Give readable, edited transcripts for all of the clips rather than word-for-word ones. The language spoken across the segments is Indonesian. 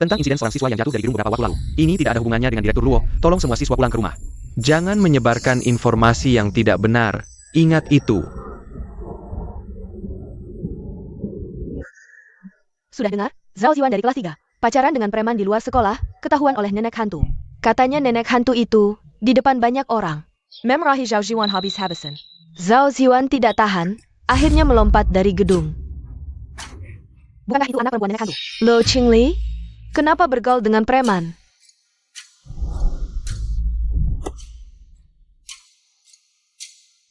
Tentang insiden seorang siswa yang jatuh dari gedung beberapa waktu lalu. Ini tidak ada hubungannya dengan Direktur Luo. Tolong semua siswa pulang ke rumah. Jangan menyebarkan informasi yang tidak benar. Ingat itu. Sudah dengar? Zhao Ziwan dari kelas 3. Pacaran dengan preman di luar sekolah, ketahuan oleh nenek hantu. Katanya nenek hantu itu, di depan banyak orang. Memarahi Zhao Ziwan habis-habisan. Zhao Ziwan tidak tahan, akhirnya melompat dari gedung. Bukankah itu anak perempuan nenek hantu? Lo Qingli, kenapa bergaul dengan preman?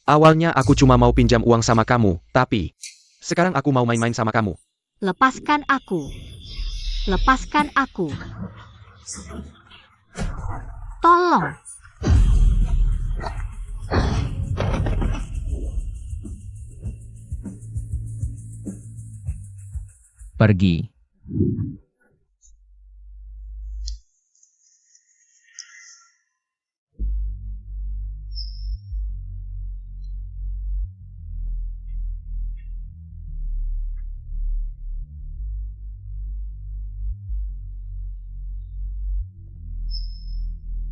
Awalnya aku cuma mau pinjam uang sama kamu, tapi sekarang aku mau main-main sama kamu. Lepaskan aku. Lepaskan aku. Tolong. Pergi.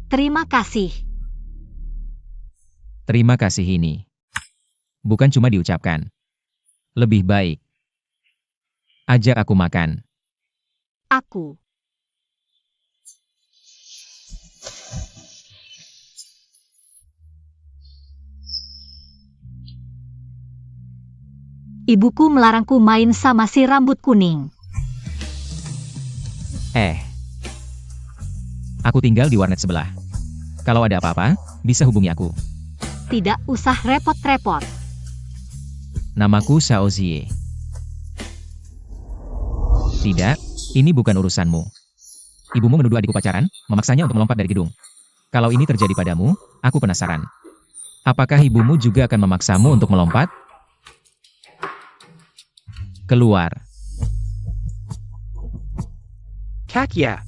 Terima kasih. Terima kasih ini. Bukan cuma diucapkan. Lebih baik. Ajak aku makan. Aku. Ibuku melarangku main sama si rambut kuning. Aku tinggal di warnet sebelah. Kalau ada apa-apa, bisa hubungi aku. Tidak usah repot-repot. Namaku Xiao Zie. Tidak, ini bukan urusanmu. Ibumu menuduh adikku pacaran, memaksanya untuk melompat dari gedung. Kalau ini terjadi padamu, aku penasaran. Apakah ibumu juga akan memaksamu untuk melompat? Keluar. Kakya.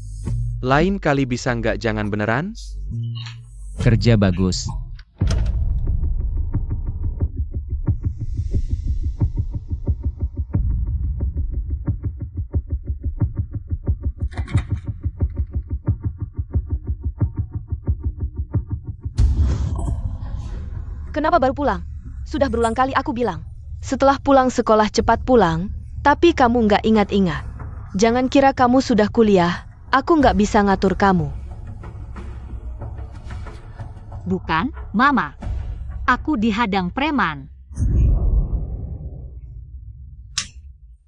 Lain kali bisa nggak jangan beneran? Kerja bagus. Kenapa baru pulang? Sudah berulang kali aku bilang. Setelah pulang sekolah cepat pulang, tapi kamu nggak ingat-ingat. Jangan kira kamu sudah kuliah, aku nggak bisa ngatur kamu. Bukan, Mama. Aku dihadang preman.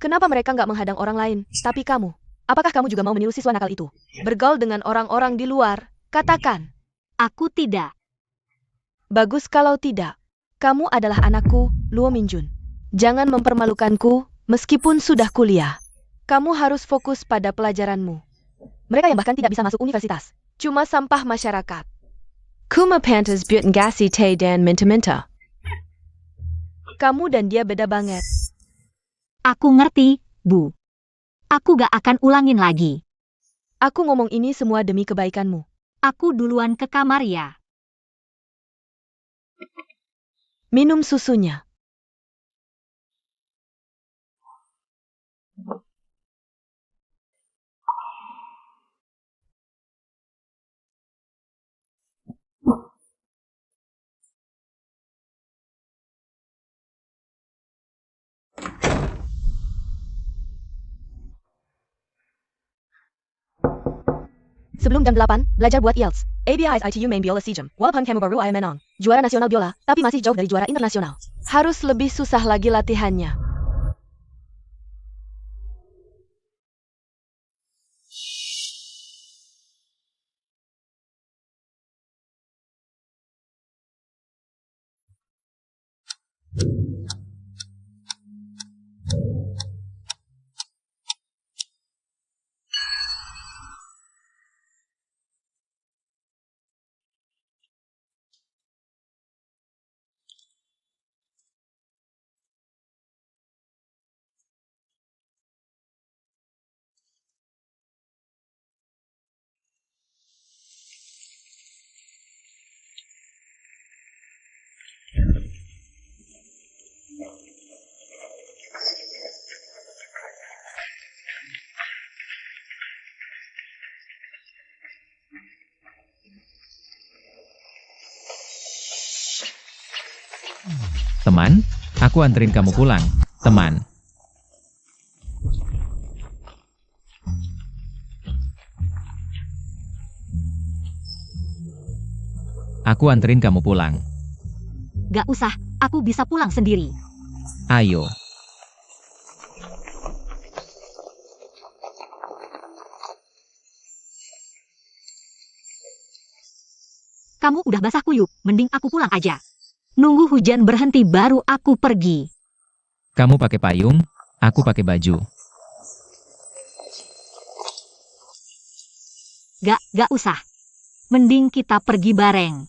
Kenapa mereka nggak menghadang orang lain, tapi kamu? Apakah kamu juga mau meniru siswa nakal itu? Bergaul dengan orang-orang di luar, katakan. Aku tidak. Bagus kalau tidak. Kamu adalah anakku, Luo Minjun. Jangan mempermalukanku, meskipun sudah kuliah. Kamu harus fokus pada pelajaranmu. Mereka yang bahkan tidak bisa masuk universitas. Cuma sampah masyarakat. Kuma pantas buat gasi teh dan minta-minta. Kamu dan dia beda banget. Aku ngerti, Bu. Aku gak akan ulangin lagi. Aku ngomong ini semua demi kebaikanmu. Aku duluan ke kamar ya. Minum susunya. Sebelum jam 8, belajar buat IELTS. ABIS ITU Main Biola Sejam. Walaupun kamu baru aja menang. Juara nasional biola, tapi masih jauh dari juara internasional. Harus lebih susah lagi latihannya. Teman, aku anterin kamu pulang, teman. Aku anterin kamu pulang. Gak usah, aku bisa pulang sendiri. Ayo. Kamu udah basah kuyup, mending aku pulang aja. Nunggu hujan berhenti baru aku pergi. Kamu pakai payung, aku pakai baju. Gak usah. Mending kita pergi bareng.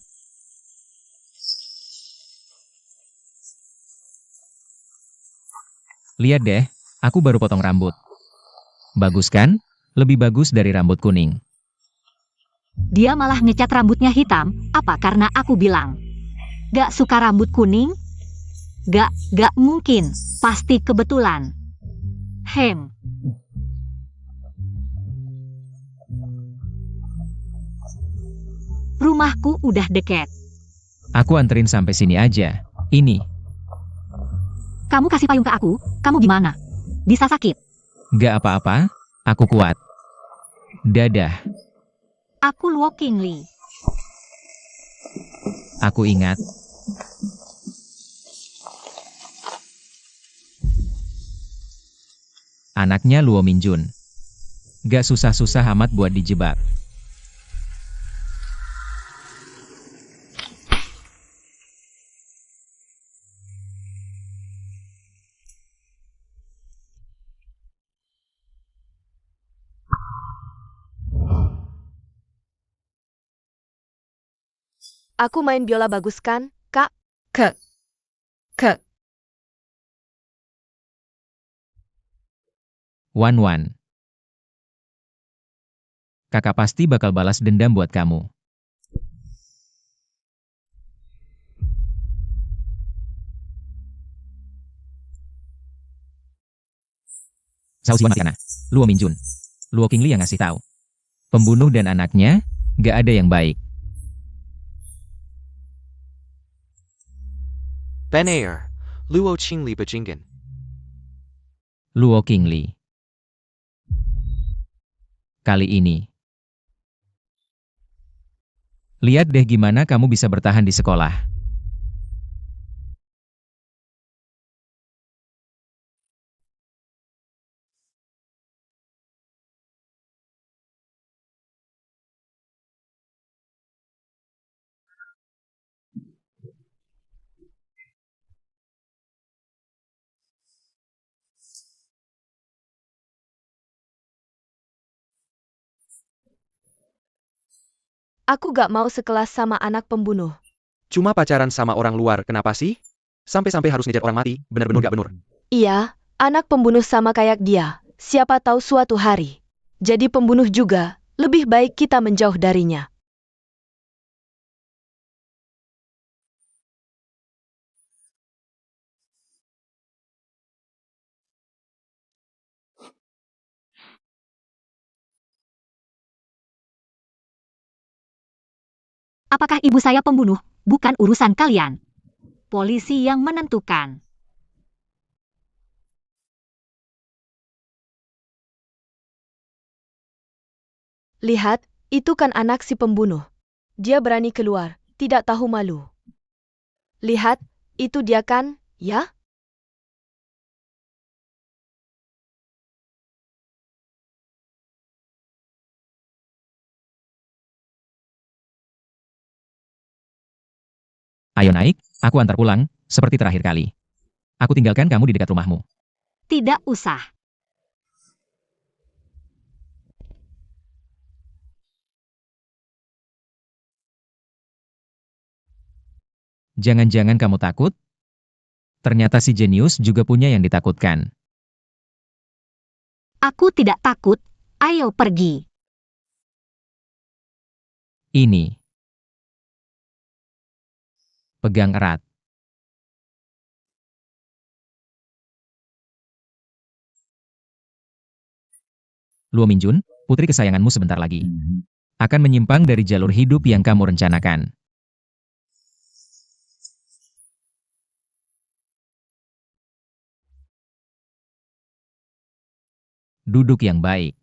Lihat deh, aku baru potong rambut. Bagus kan? Lebih bagus dari rambut kuning. Dia malah ngecat rambutnya hitam, apa karena aku bilang. Gak suka rambut kuning? Gak mungkin, pasti kebetulan. Hem. Rumahku udah deket. Aku anterin sampai sini aja. Ini. Kamu kasih payung ke aku, kamu gimana? Bisa sakit? Gak apa-apa, aku kuat. Dadah, Aku Luo Qingli. aku ingat. Anaknya Luo Minjun. Gak susah-susah amat buat dijebak. Aku main biola bagus kan, Kak? Ke. Wan. Kakak pasti bakal balas dendam buat kamu. Sao Xiwan Matiana. Luo Minjun. Luo Qingli yang ngasih tahu. Pembunuh dan anaknya, gak ada yang baik. Benair, Luo Qingli Bajingan. Luo Qingli. Kali ini. Lihat deh gimana kamu bisa bertahan di sekolah. Aku gak mau sekelas sama anak pembunuh. Cuma pacaran sama orang luar, kenapa sih? Sampai-sampai harus ngejar orang mati, bener-bener gak bener. Iya, anak pembunuh sama kayak dia. Siapa tahu suatu hari. Jadi pembunuh juga, lebih baik kita menjauh darinya. Apakah ibu saya pembunuh? Bukan urusan kalian. Polisi yang menentukan. Lihat, itu kan anak si pembunuh. Dia berani keluar, tidak tahu malu. Lihat, itu dia kan, ya? Ayo naik, aku antar pulang, seperti terakhir kali. Aku tinggalkan kamu di dekat rumahmu. Tidak usah. Jangan-jangan kamu takut? Ternyata si jenius juga punya yang ditakutkan. Aku tidak takut. Ayo pergi. Ini. Pegang erat. Luo Minjun, putri kesayanganmu sebentar lagi akan menyimpang dari jalur hidup yang kamu rencanakan. Duduk yang baik.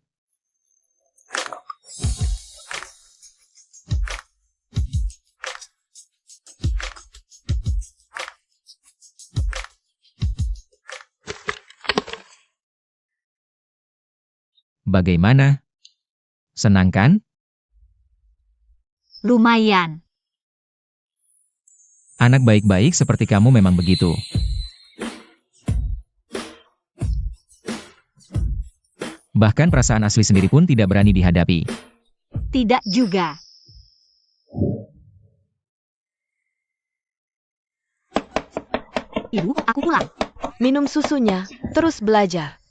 Bagaimana? Senang kan? Lumayan. Anak baik-baik seperti kamu memang begitu. Bahkan perasaan asli sendiri pun tidak berani dihadapi. Tidak juga. Ibu, aku pulang. Minum susunya, terus belajar.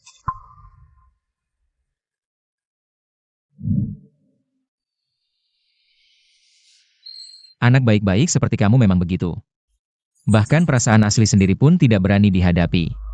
Anak baik-baik seperti kamu memang begitu. Bahkan perasaan asli sendiri pun tidak berani dihadapi.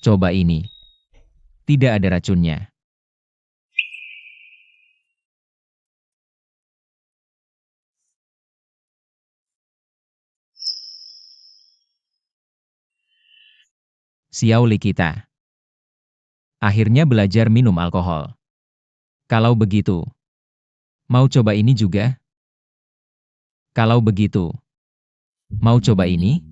Coba ini. Tidak ada racunnya. Xiaoli kita. Akhirnya belajar minum alkohol. Kalau begitu, mau coba ini juga? Kalau begitu, mau coba ini?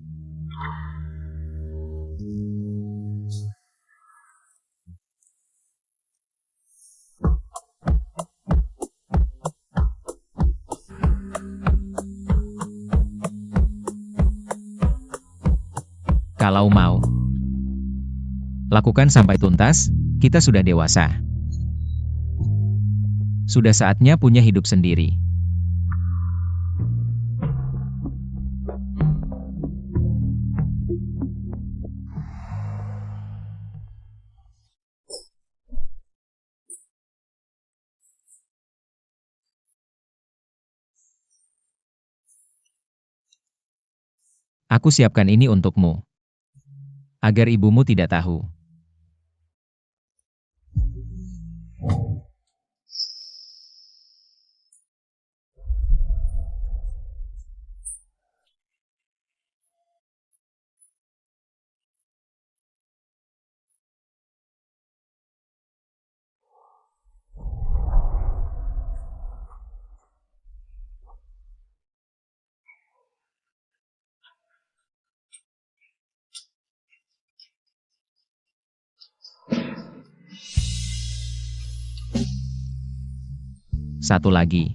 Kalau mau. Lakukan sampai tuntas, kita sudah dewasa. Sudah saatnya punya hidup sendiri. Aku siapkan ini untukmu. Agar ibumu tidak tahu. Satu lagi.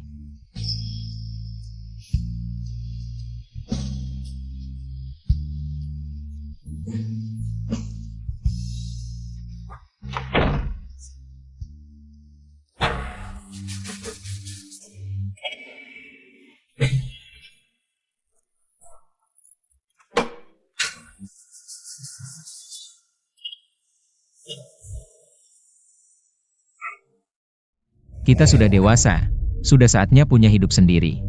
Kita sudah dewasa, sudah saatnya punya hidup sendiri.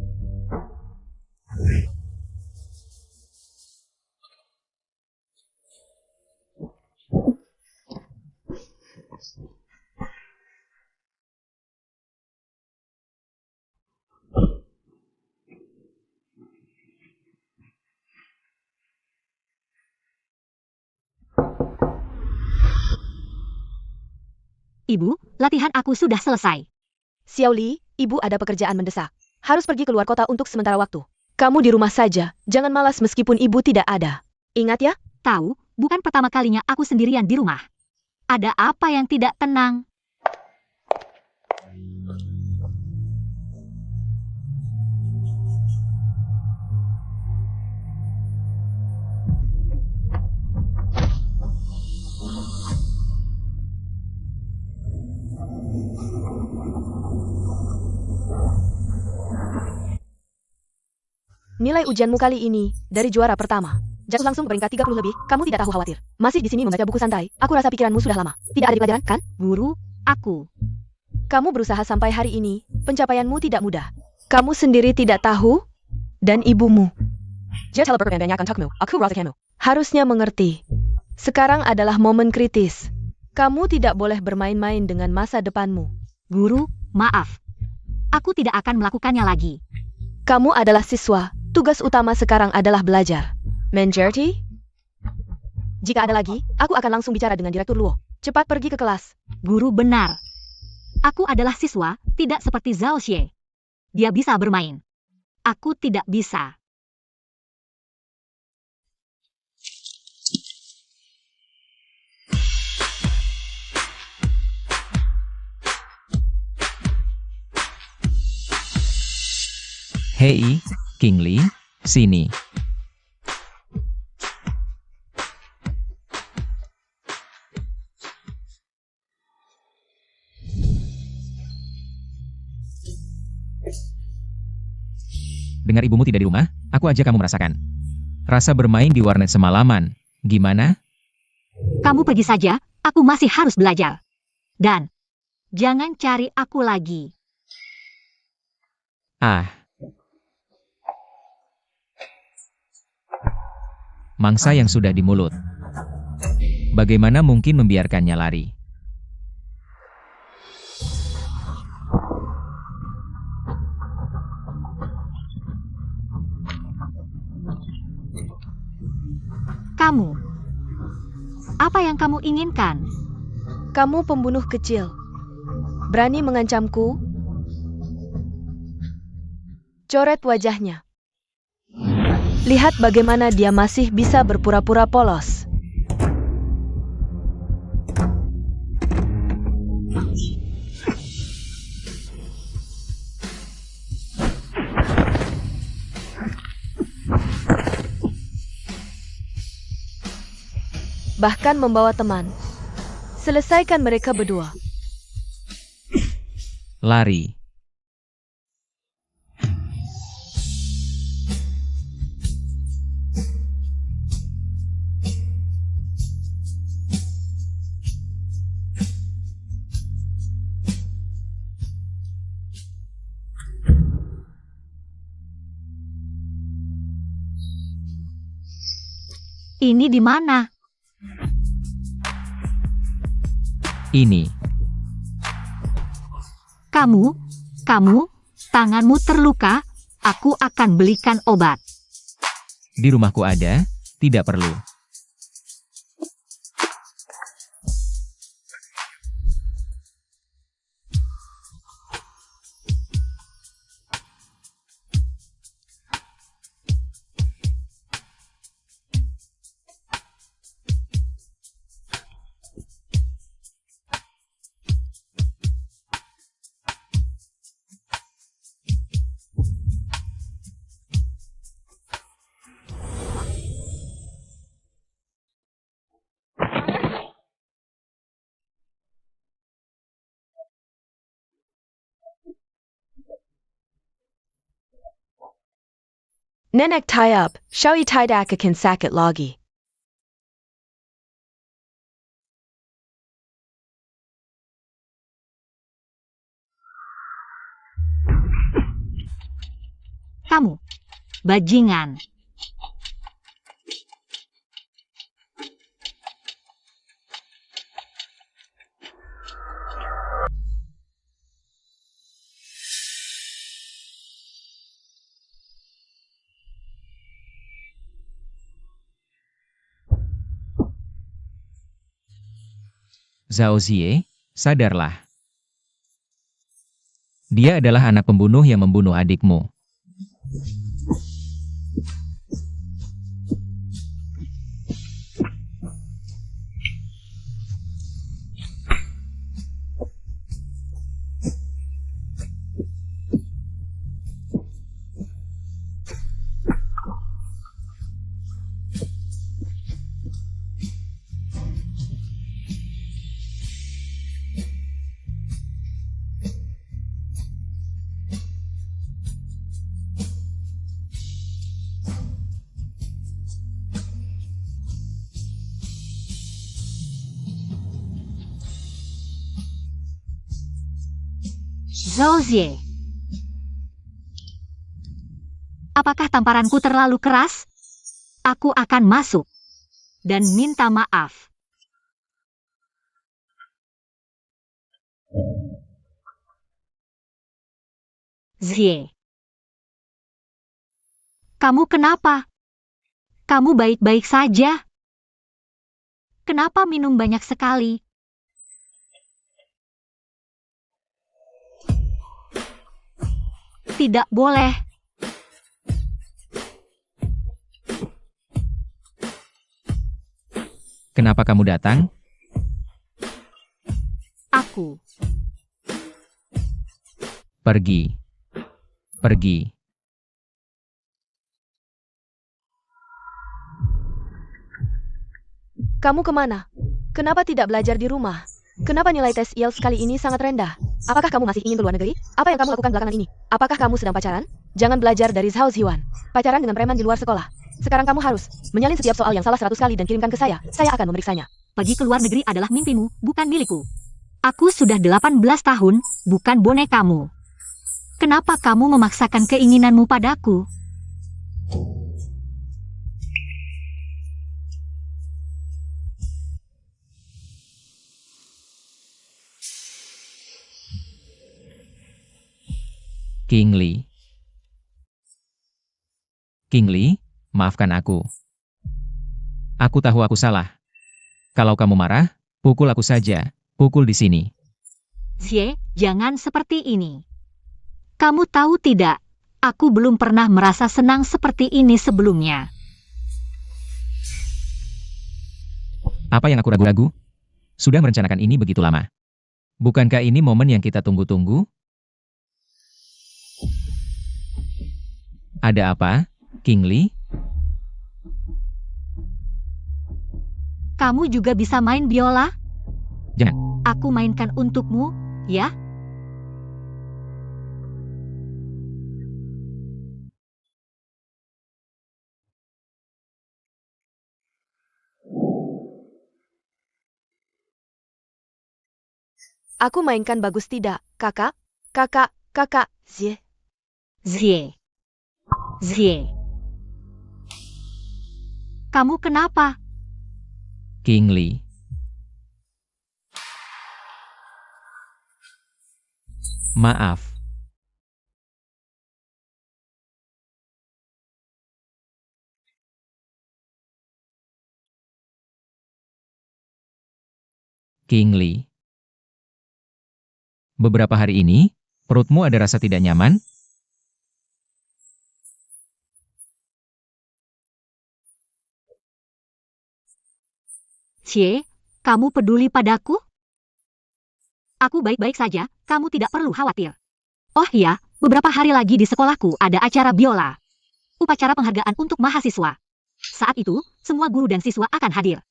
Ibu, latihan aku sudah selesai. Xiao Li, ibu ada pekerjaan mendesak. Harus pergi keluar kota untuk sementara waktu. Kamu di rumah saja, jangan malas meskipun ibu tidak ada. Ingat ya? Tahu, bukan pertama kalinya aku sendirian di rumah. Ada apa yang tidak tenang? Nilai ujianmu kali ini, dari juara pertama. Jatuh langsung ke peringkat 30 lebih, kamu tidak tahu khawatir. Masih di sini membaca buku santai, aku rasa pikiranmu sudah lama. Tidak ada di pelajaran, kan? Guru, aku. Kamu berusaha sampai hari ini, pencapaianmu tidak mudah. Kamu sendiri tidak tahu, dan ibumu. Harusnya mengerti. Sekarang adalah momen kritis. Kamu tidak boleh bermain-main dengan masa depanmu. Guru, maaf. Aku tidak akan melakukannya lagi. Kamu adalah siswa, tugas utama sekarang adalah belajar. Mengerti? Jika ada lagi, aku akan langsung bicara dengan Direktur Luo. Cepat pergi ke kelas. Guru benar. Aku adalah siswa, tidak seperti Zhao Xie. Dia bisa bermain. Aku tidak bisa. Hei, King Li, sini. Dengar ibumu tidak di rumah, aku ajak kamu merasakan. Rasa bermain di warnet semalaman, gimana? Kamu pergi saja, aku masih harus belajar. Dan, jangan cari aku lagi. Ah. Mangsa yang sudah di mulut. Bagaimana mungkin membiarkannya lari? Kamu. Apa yang kamu inginkan? Kamu pembunuh kecil. Berani mengancamku? Coret wajahnya. Lihat bagaimana dia masih bisa berpura-pura polos. Bahkan membawa teman. Selesaikan mereka berdua. Lari. Ini di mana? Ini. Kamu, tanganmu terluka, aku akan belikan obat. Di rumahku ada, tidak perlu. Nenek tie up, Shawi tidak akan sakit lagi. Kamu, bajingan. Zhao Xie, Sadarlah. Dia adalah anak pembunuh yang membunuh adikmu. Zhao Zhe. Apakah tamparanku terlalu keras? Aku akan masuk dan minta maaf. Zhe. Kamu kenapa? Kamu baik-baik saja? Kenapa minum banyak sekali? Tidak boleh. Kenapa kamu datang? Aku. Pergi. Pergi. Kamu kemana? Kenapa tidak belajar di rumah? Kenapa nilai tes IELTS kali ini sangat rendah? Apakah kamu masih ingin ke luar negeri? Apa yang kamu lakukan belakangan ini? Apakah kamu sedang pacaran? Jangan belajar dari Zhao Ziwan. Pacaran dengan preman di luar sekolah. Sekarang kamu harus menyalin setiap soal yang salah 100 kali dan kirimkan ke saya. Saya akan memeriksanya. Pergi ke luar negeri adalah mimpimu, bukan milikku. Aku sudah 18 tahun, bukan bonekamu. Kenapa kamu memaksakan keinginanmu padaku? King Li. King Li, maafkan aku. Aku tahu aku salah. Kalau kamu marah, pukul aku saja. Pukul di sini. Zhe, jangan seperti ini. Kamu tahu tidak, aku belum pernah merasa senang seperti ini sebelumnya. Apa yang aku ragu-ragu? Sudah merencanakan ini begitu lama. Bukankah ini momen yang kita tunggu-tunggu? Ada apa, King Li? Kamu juga bisa main biola? Jangan. Aku mainkan untukmu, ya? Aku mainkan bagus tidak, kakak? Kakak, Zhe. Zhe. Zhe. Kamu kenapa? King Li. Maaf. King Li. Beberapa hari ini, perutmu ada rasa tidak nyaman? Zhe, kamu peduli padaku? Aku baik-baik saja, kamu tidak perlu khawatir. Oh iya, beberapa hari lagi di sekolahku ada acara biola. Upacara penghargaan untuk mahasiswa. Saat itu, semua guru dan siswa akan hadir.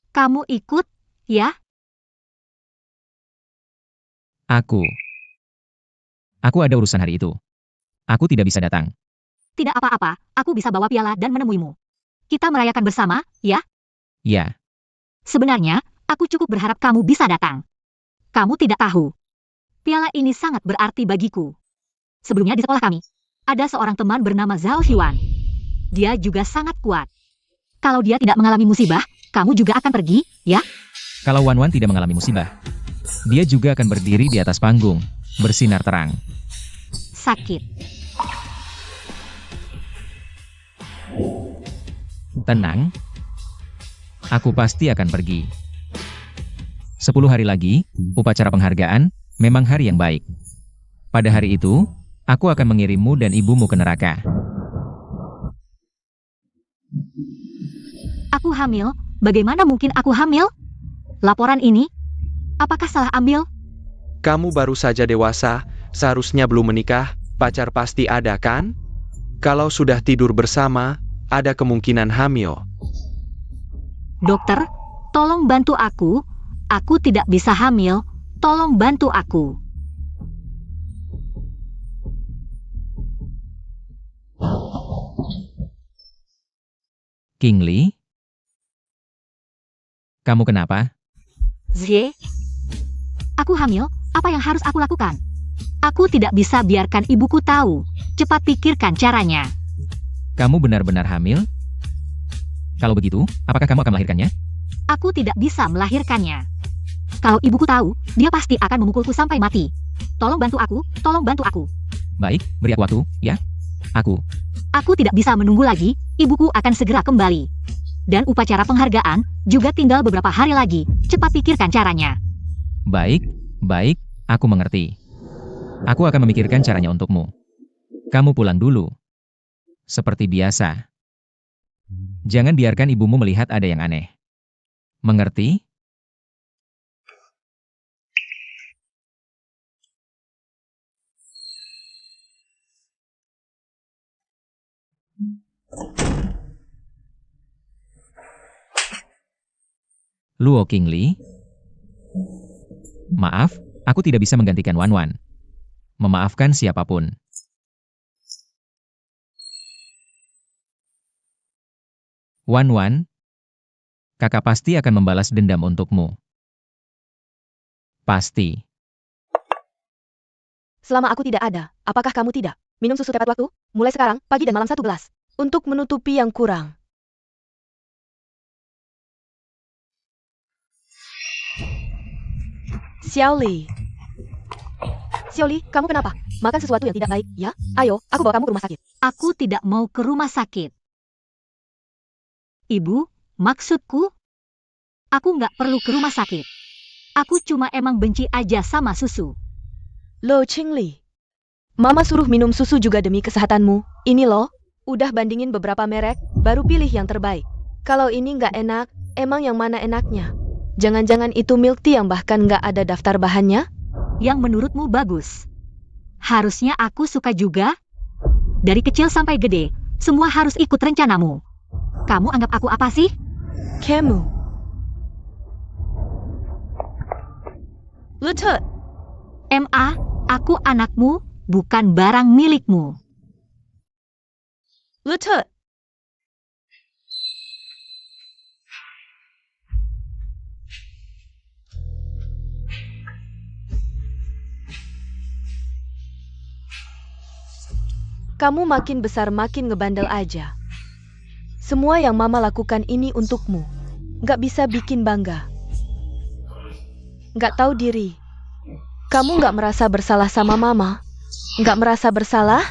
Kamu ikut, ya? Aku ada urusan hari itu. Aku tidak bisa datang. Tidak apa-apa, aku bisa bawa piala dan menemuimu. Kita merayakan bersama, ya? Ya, Sebenarnya, aku cukup berharap kamu bisa datang. Kamu tidak tahu. Piala ini sangat berarti bagiku. Sebelumnya di sekolah kami, ada seorang teman bernama Zhao Xiwan. Dia juga sangat kuat. Kalau dia tidak mengalami musibah, kamu juga akan pergi, ya? kalau Wan Wan tidak mengalami musibah, dia juga akan berdiri di atas panggung, bersinar terang. Sakit. Tenang. Aku pasti akan pergi. 10 hari lagi, upacara penghargaan, memang hari yang baik. Pada hari itu, aku akan mengirimmu dan ibumu ke neraka. Aku hamil? Bagaimana mungkin aku hamil? Laporan ini? Apakah salah ambil? Kamu baru saja dewasa, seharusnya belum menikah, pacar pasti ada kan? Kalau sudah tidur bersama, ada kemungkinan hamil. Dokter, tolong bantu aku. Aku tidak bisa hamil. Tolong bantu aku. Kingli? Kamu kenapa? Zie? Aku hamil? Apa yang harus aku lakukan? Aku tidak bisa biarkan ibuku tahu. Cepat pikirkan caranya. Kamu benar-benar hamil? Kalau begitu, apakah kamu akan melahirkannya? Aku tidak bisa melahirkannya. Kalau ibuku tahu, dia pasti akan memukulku sampai mati. Tolong bantu aku, tolong bantu aku. Baik, beri aku waktu, ya. Aku tidak bisa menunggu lagi, ibuku akan segera kembali. Dan upacara penghargaan juga tinggal beberapa hari lagi. Cepat pikirkan caranya. Baik, aku mengerti. Aku akan memikirkan caranya untukmu. Kamu pulang dulu. Seperti biasa. Jangan biarkan ibumu melihat ada yang aneh. Mengerti? Luo Qingli? Maaf, aku tidak bisa menggantikan Wan Wan. Memaafkan siapapun. Wan Wan, kakak pasti akan membalas dendam untukmu. Pasti. Selama aku tidak ada, apakah kamu tidak minum susu tepat waktu? Mulai sekarang, pagi dan malam 1 gelas. Untuk menutupi yang kurang. Xiaoli. Xiaoli, kamu kenapa? Makan sesuatu yang tidak baik, ya? Ayo, aku bawa kamu ke rumah sakit. Aku tidak mau ke rumah sakit. Ibu, maksudku? Aku nggak perlu ke rumah sakit. Aku cuma emang benci aja sama susu. Lo Qingli. Mama suruh minum susu juga demi kesehatanmu. Ini loh, udah bandingin beberapa merek, baru pilih yang terbaik. Kalau ini nggak enak, emang yang mana enaknya? Jangan-jangan itu milk tea yang bahkan nggak ada daftar bahannya? Yang menurutmu bagus. Harusnya aku suka juga. Dari kecil sampai gede, semua harus ikut rencanamu. Kamu anggap aku apa sih? Kamu. Lutut. MA, aku anakmu, bukan barang milikmu. Lutut. Kamu makin besar makin ngebandel aja. Semua yang mama lakukan ini untukmu. Nggak bisa bikin bangga. Nggak tahu diri. Kamu nggak merasa bersalah sama mama? Nggak merasa bersalah?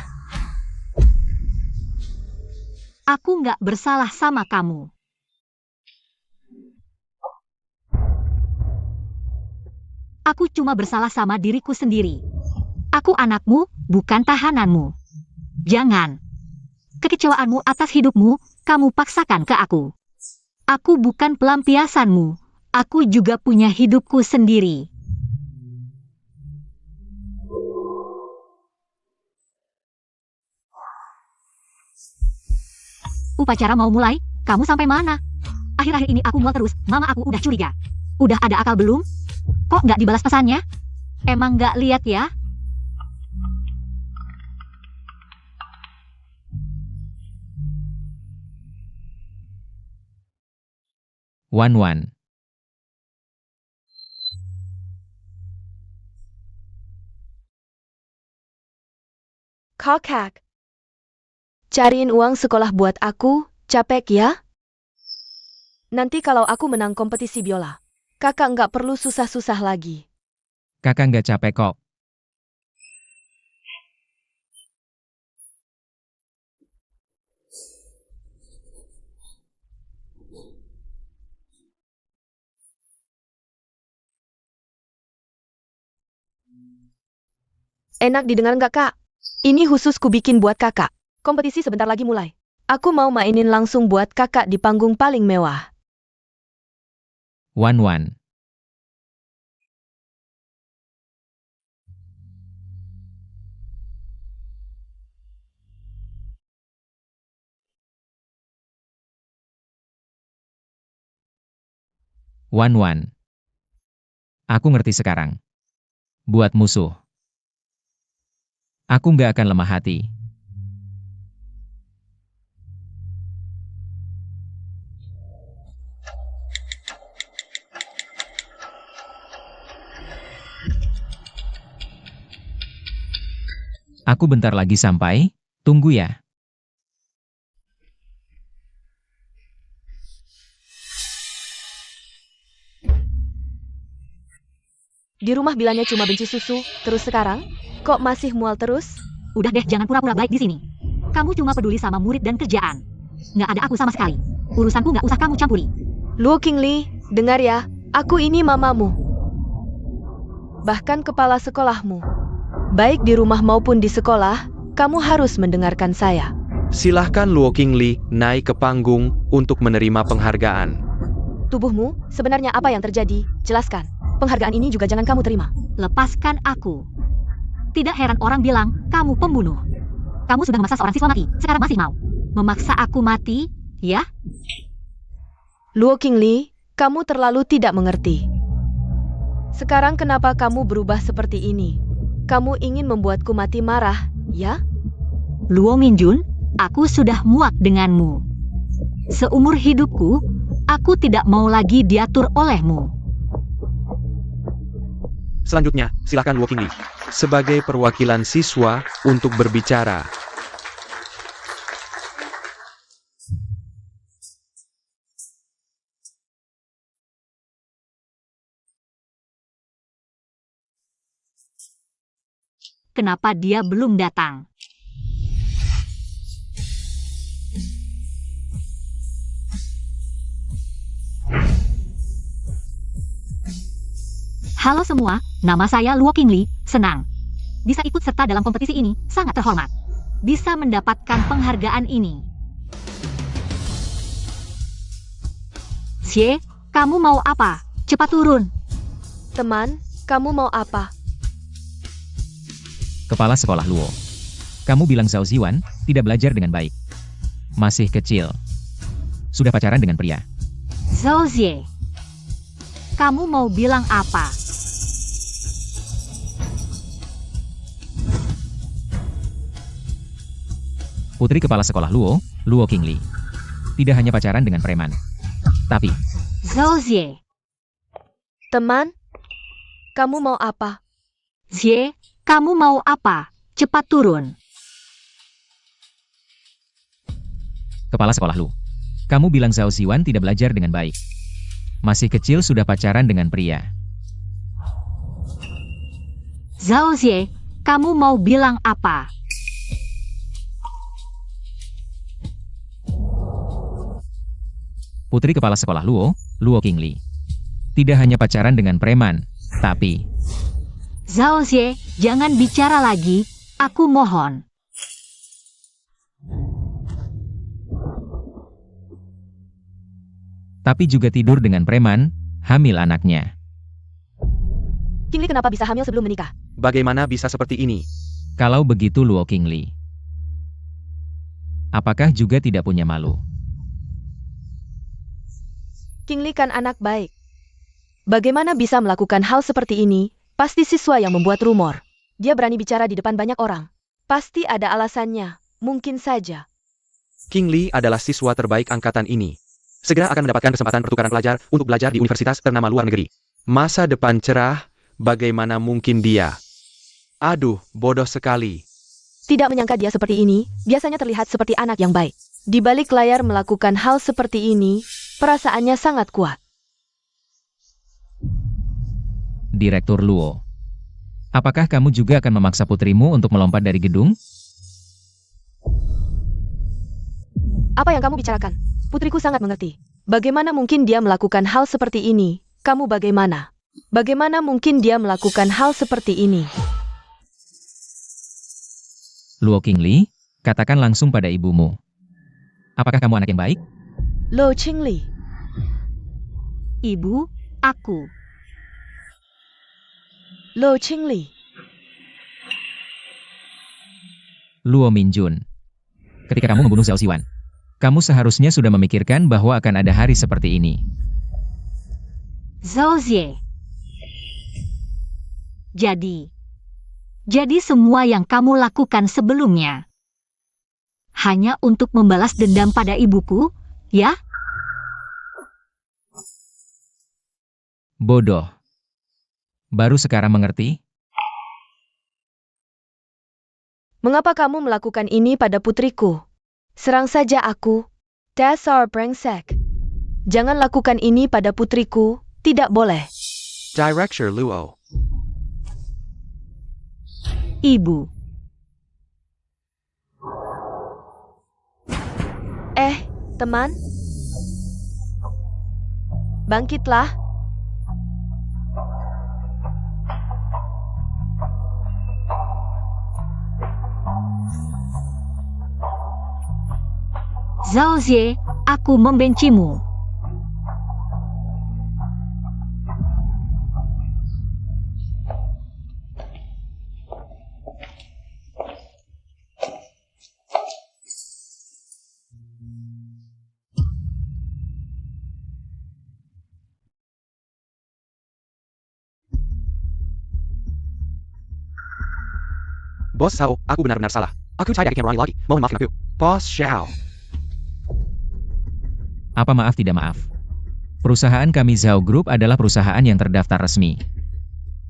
Aku nggak bersalah sama kamu. Aku cuma bersalah sama diriku sendiri. Aku anakmu, bukan tahananmu. Jangan. Kekecewaanmu atas hidupmu, kamu paksakan ke aku. Aku bukan pelampiasanmu. Aku juga punya hidupku sendiri. Upacara mau mulai, kamu sampai mana? Akhir-akhir ini aku mual terus, mama aku udah curiga. Udah ada akal belum? Kok nggak dibalas pesannya? Emang nggak lihat ya? Wan Wan. Kakak. Cariin uang sekolah buat aku, capek ya? Nanti kalau aku menang kompetisi biola, kakak nggak perlu susah-susah lagi. Kakak nggak capek kok. Enak didengar nggak, Kak? Ini khusus ku bikin buat kakak. Kompetisi sebentar lagi mulai. Aku mau mainin langsung buat kakak di panggung paling mewah. Wan Wan. Wan Wan. Aku ngerti sekarang. Buat musuh. Aku nggak akan lemah hati. Aku bentar lagi sampai, tunggu ya. Di rumah bilangnya cuma benci susu, terus sekarang, kok masih mual terus? Udah deh, jangan pura-pura baik di sini. Kamu cuma peduli sama murid dan kerjaan. Nggak ada aku sama sekali. Urusanku nggak usah kamu campuri. Luo Qingli, dengar ya, aku ini mamamu. Bahkan kepala sekolahmu. Baik di rumah maupun di sekolah, kamu harus mendengarkan saya. Silahkan Luo Qingli naik ke panggung untuk menerima penghargaan. Tubuhmu, sebenarnya apa yang terjadi? Jelaskan. Penghargaan ini juga jangan kamu terima. Lepaskan aku. Tidak heran orang bilang, kamu pembunuh. Kamu sudah memaksa seorang siswa mati, sekarang masih mau memaksa aku mati, ya? Luo Qingli, kamu terlalu tidak mengerti. Sekarang kenapa kamu berubah seperti ini? Kamu ingin membuatku mati marah, ya? Luo Minjun, aku sudah muak denganmu. Seumur hidupku, aku tidak mau lagi diatur olehmu. Selanjutnya, silahkan Luo Qingli sebagai perwakilan siswa untuk berbicara. Kenapa dia belum datang? Halo semua, nama saya Luo Qingli, senang. Bisa ikut serta dalam kompetisi ini, sangat terhormat. Bisa mendapatkan penghargaan ini. Xie, kamu mau apa? Cepat turun. Teman, kamu mau apa? Kepala sekolah Luo. Kamu bilang Zhao Ziwan tidak belajar dengan baik. Masih kecil. Sudah pacaran dengan pria. Zhao Xie, kamu mau bilang apa? Putri kepala sekolah Luo, Luo Qingli. Tidak hanya pacaran dengan preman. Tapi, Zhao Xie, Teman, kamu mau apa? Xie, kamu mau apa? Cepat turun. kepala sekolah Lu. Kamu bilang Zhao Ziwan tidak belajar dengan baik. Masih kecil sudah pacaran dengan pria. Zhao Xie, kamu mau bilang apa? Putri kepala sekolah Luo, Luo Qingli. Tidak hanya pacaran dengan preman, tapi... Zhao Xie, jangan bicara lagi, aku mohon. Tapi juga tidur dengan preman, hamil anaknya. Qingli kenapa bisa hamil sebelum menikah? Bagaimana bisa seperti ini? Kalau begitu Luo Qingli, apakah juga tidak punya malu? Qingli kan anak baik. Bagaimana bisa melakukan hal seperti ini? Pasti siswa yang membuat rumor. Dia berani bicara di depan banyak orang. Pasti ada alasannya. Mungkin saja. Qingli adalah siswa terbaik angkatan ini. Segera akan mendapatkan kesempatan pertukaran pelajar untuk belajar di universitas ternama luar negeri. Masa depan cerah, bagaimana mungkin dia? Aduh, bodoh sekali. Tidak menyangka dia seperti ini, biasanya terlihat seperti anak yang baik. Di balik layar melakukan hal seperti ini, perasaannya sangat kuat. Direktur Luo, apakah kamu juga akan memaksa putrimu untuk melompat dari gedung? Apa yang kamu bicarakan? Putriku sangat mengerti. Bagaimana mungkin dia melakukan hal seperti ini? Kamu bagaimana? Bagaimana mungkin dia melakukan hal seperti ini? Luo Qingli, katakan langsung pada ibumu. Apakah kamu anak yang baik? Lo Qingli, Ibu, aku. Lo Qingli, Luo Minjun. Ketika kamu membunuh Zhao Xiwan, kamu seharusnya sudah memikirkan bahwa akan ada hari seperti ini. Zhao Zie. Jadi semua yang kamu lakukan sebelumnya hanya untuk membalas dendam pada ibuku, ya? Bodoh. Baru sekarang mengerti? mengapa kamu melakukan ini pada putriku? Serang saja aku. Dasar brengsek. Jangan lakukan ini pada putriku, tidak boleh. Director Luo. Ibu. Teman. Bangkitlah. Zhao Zie, aku membencimu. Bos Xiao, aku benar-benar salah. Aku tidak ingin merangi lagi. Mohon maafkan aku. Bos Xiao. Apa maaf tidak maaf? Perusahaan kami Zhao Group adalah perusahaan yang terdaftar resmi.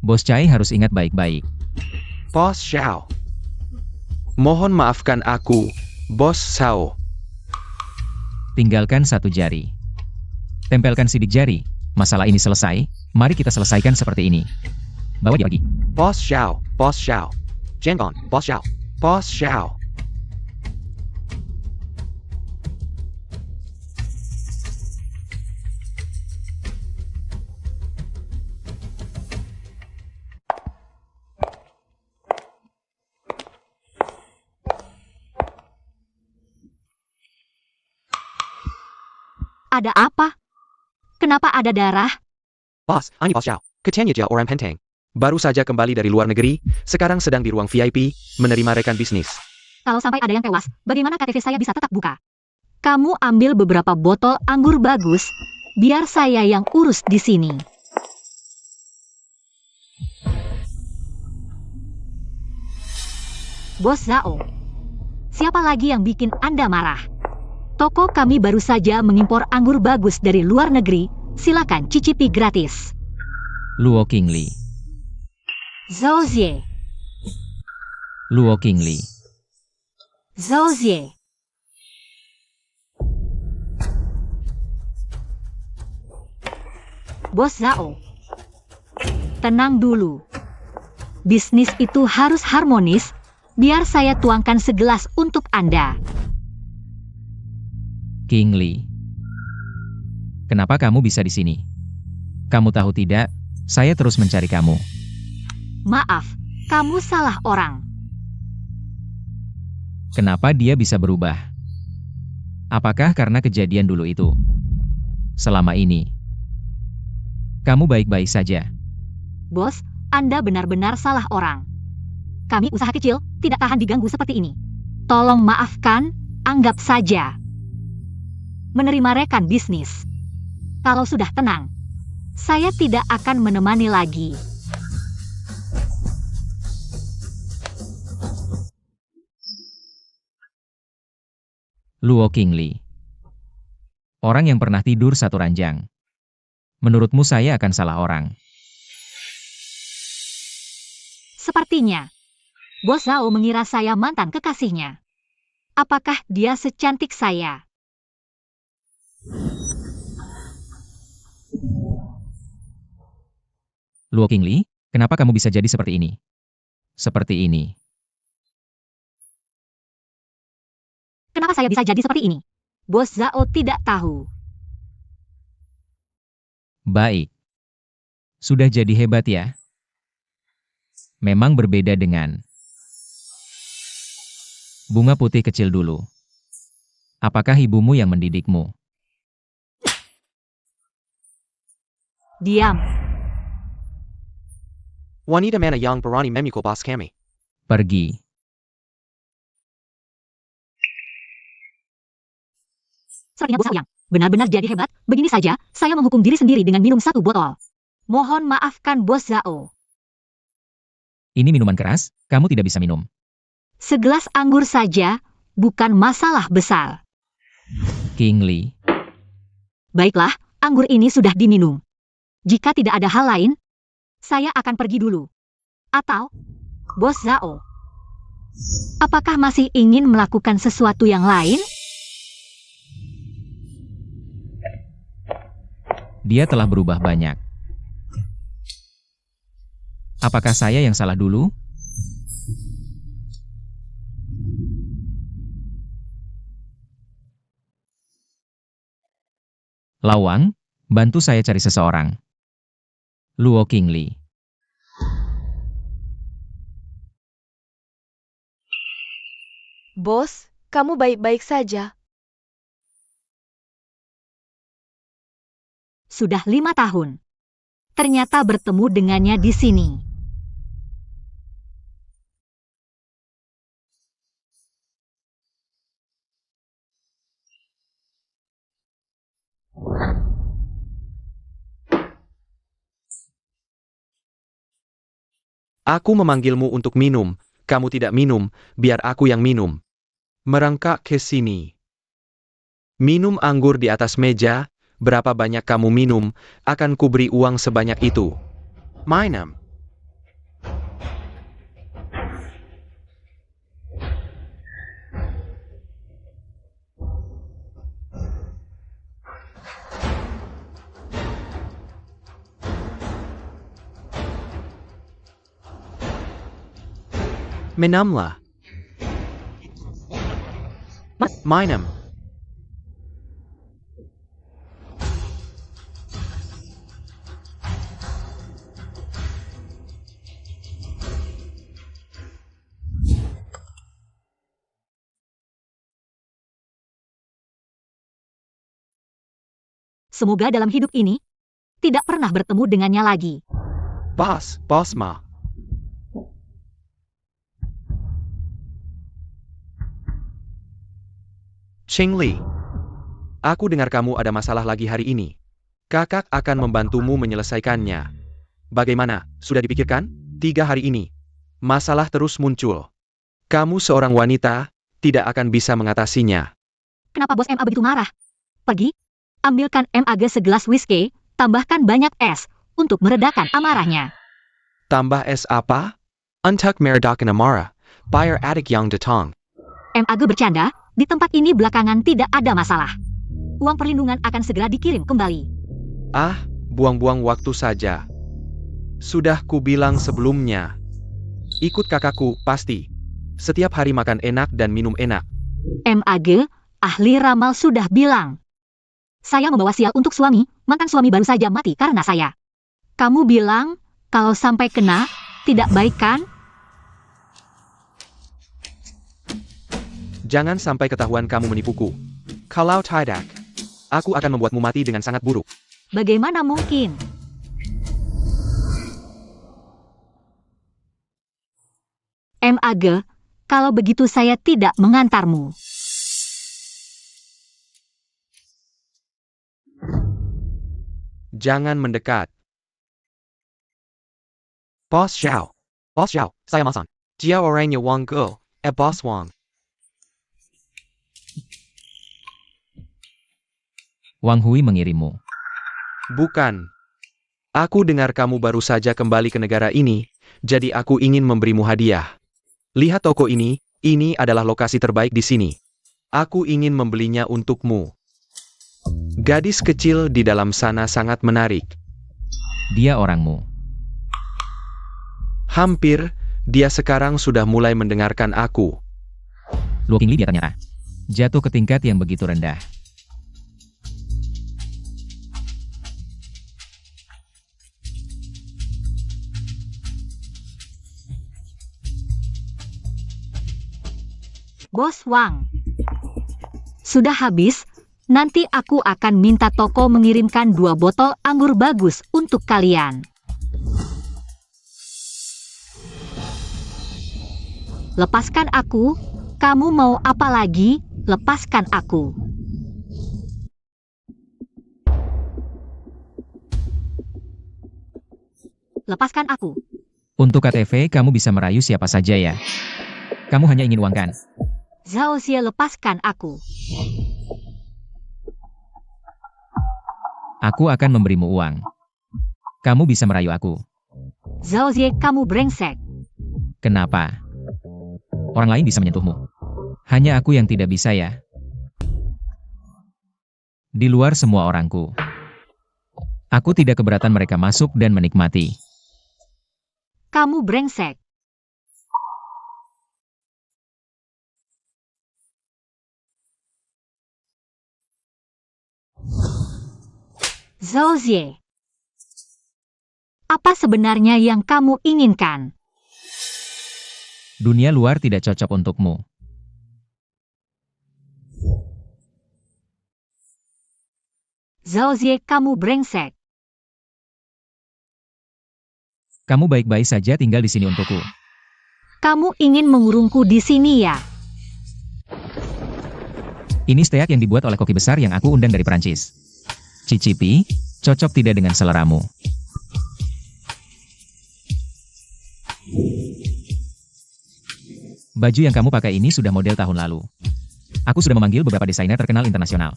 Bos Chai harus ingat baik-baik. Bos Xiao. Mohon maafkan aku, Bos Xiao. Tinggalkan satu jari. Tempelkan sidik jari. Masalah ini selesai, mari kita selesaikan seperti ini. Bawa dia pergi. Bos Xiao, Bos Xiao. Jangan, Bos Xiao. Bos Xiao. Ada apa? Kenapa ada darah? Bos, ini Bos Xiao. Katanya dia orang penting. Baru saja kembali dari luar negeri, sekarang sedang di ruang VIP, menerima rekan bisnis. Kalau sampai ada yang tewas, bagaimana KTV saya bisa tetap buka? Kamu ambil beberapa botol anggur bagus, biar saya yang urus di sini. Bos Zhao, siapa lagi yang bikin Anda marah? Toko kami baru saja mengimpor anggur bagus dari luar negeri, silakan cicipi gratis. Luo Qingli. Zhao Zie, Luo Qingli. Zhao Zie. Bos Zhao, tenang dulu. Bisnis itu harus harmonis, biar saya tuangkan segelas untuk Anda. Qingli. Kenapa kamu bisa di sini? Kamu tahu tidak, saya terus mencari kamu. Maaf, kamu salah orang. Kenapa dia bisa berubah? Apakah karena kejadian dulu itu? Selama ini, kamu baik-baik saja. Bos, Anda benar-benar salah orang. Kami usaha kecil, tidak tahan diganggu seperti ini. Tolong maafkan, anggap saja. Menerima rekan bisnis. Kalau sudah tenang, saya tidak akan menemani lagi. Luo Qingli. Orang yang pernah tidur satu ranjang. Menurutmu saya akan salah orang? Sepertinya, Bos Zhao mengira saya mantan kekasihnya. Apakah dia secantik saya? Luo Qingli, kenapa kamu bisa jadi seperti ini? Seperti ini. Kenapa saya bisa jadi seperti ini? Bos Zhao tidak tahu. Baik. Sudah jadi hebat ya? Memang berbeda dengan Bunga putih kecil dulu. Apakah ibumu yang mendidikmu? Diam. Wanita mana yang berani memukul bos kami? Pergi. Sepertinya bos yang benar-benar jadi hebat. Begini saja, saya menghukum diri sendiri dengan minum 1 botol. Mohon maafkan Bos Zhao. Ini minuman keras, kamu tidak bisa minum. Segelas anggur saja, bukan masalah besar. King Li. Baiklah, anggur ini sudah diminum. Jika tidak ada hal lain, saya akan pergi dulu. Atau, Bos Zhao, apakah masih ingin melakukan sesuatu yang lain? Dia telah berubah banyak. Apakah saya yang salah dulu? Lawang, bantu saya cari seseorang. Luo King Li. Bos, kamu baik-baik saja. Sudah 5 tahun. Ternyata bertemu dengannya di sini. Aku memanggilmu untuk minum, kamu tidak minum, biar aku yang minum. Merangkak ke sini. Minum anggur di atas meja, berapa banyak kamu minum, akan kuberi uang sebanyak itu. Minum. Minumlah. Minum. Semoga dalam hidup ini, tidak pernah bertemu dengannya lagi. Boss ma. Cheng Li. Aku dengar kamu ada masalah lagi hari ini. Kakak akan membantumu menyelesaikannya. Bagaimana, sudah dipikirkan? 3 hari ini. Masalah terus muncul. Kamu seorang wanita, tidak akan bisa mengatasinya. Kenapa Bos MA begitu marah? Pergi, ambilkan MAG segelas whisky, tambahkan banyak es, untuk meredakan amarahnya. Tambah es apa? Untuk meredakan amarah, bayar adik yang datang. MAG bercanda, di tempat ini belakangan tidak ada masalah. Uang perlindungan akan segera dikirim kembali. Ah, buang-buang waktu saja. Sudah kubilang sebelumnya. Ikut kakakku, pasti. Setiap hari makan enak dan minum enak. MAG, ahli ramal sudah bilang. Saya membawa sial untuk suami, mantan suami baru saja mati karena saya. Kamu bilang, kalau sampai kena, tidak baik kan? Jangan sampai ketahuan kamu menipuku. Kalau tidak, aku akan membuatmu mati dengan sangat buruk. Bagaimana mungkin? MAG, kalau begitu saya tidak mengantarmu. Jangan mendekat. Boss Xiao, saya masan. Dia orangnya Wang Ge, Boss Wang. Wang Hui mengirimmu. Bukan. Aku dengar kamu baru saja kembali ke negara ini, jadi aku ingin memberimu hadiah. Lihat toko ini adalah lokasi terbaik di sini. Aku ingin membelinya untukmu. Gadis kecil di dalam sana sangat menarik. Dia orangmu. Hampir, dia sekarang sudah mulai mendengarkan aku. Luo King Li dia ternyata jatuh ke tingkat yang begitu rendah. Bos Wang. Sudah habis, nanti aku akan minta toko mengirimkan 2 botol anggur bagus untuk kalian. Lepaskan aku, kamu mau apa lagi? Lepaskan aku. Lepaskan aku. Untuk KTV kamu bisa merayu siapa saja ya. Kamu hanya ingin uang kan? Zhao Xie, lepaskan aku. Aku akan memberimu uang. Kamu bisa merayu aku. Zhao Xie, kamu brengsek. Kenapa? Orang lain bisa menyentuhmu. Hanya aku yang tidak bisa ya. Di luar semua orangku. Aku tidak keberatan mereka masuk dan menikmati. Kamu brengsek. Zhao Xie. Apa sebenarnya yang kamu inginkan? Dunia luar tidak cocok untukmu. Zhao Xie, kamu brengsek. Kamu baik-baik saja tinggal di sini untukku. Kamu ingin mengurungku di sini ya? Ini steak yang dibuat oleh koki besar yang aku undang dari Perancis. Cicipi, cocok tidak dengan seleramu? Baju yang kamu pakai ini sudah model tahun lalu. Aku sudah memanggil beberapa desainer terkenal internasional.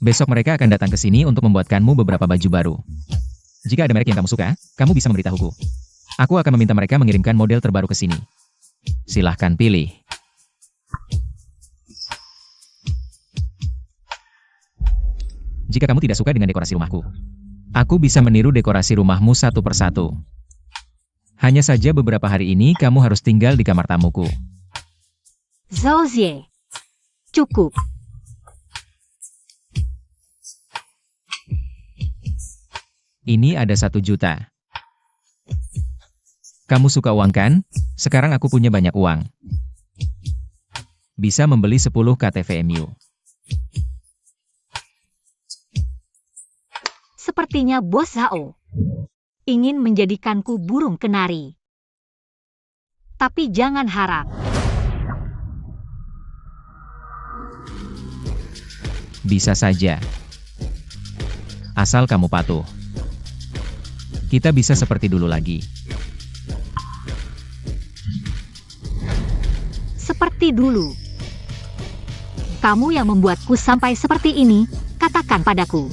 Besok mereka akan datang ke sini untuk membuatkanmu beberapa baju baru. Jika ada merek yang kamu suka, kamu bisa memberitahuku. Aku akan meminta mereka mengirimkan model terbaru ke sini. Silahkan pilih. Jika kamu tidak suka dengan dekorasi rumahku, aku bisa meniru dekorasi rumahmu satu persatu. Hanya saja beberapa hari ini kamu harus tinggal di kamar tamuku. Zhao Xie. Cukup. Ini ada 1 juta. Kamu suka uang kan? Sekarang aku punya banyak uang. Bisa membeli 10 KTVMU. Sepertinya Bos Zhao ingin menjadikanku burung kenari. Tapi jangan harap. Bisa saja. Asal kamu patuh. Kita bisa seperti dulu lagi. Seperti dulu. Kamu yang membuatku sampai seperti ini, katakan padaku.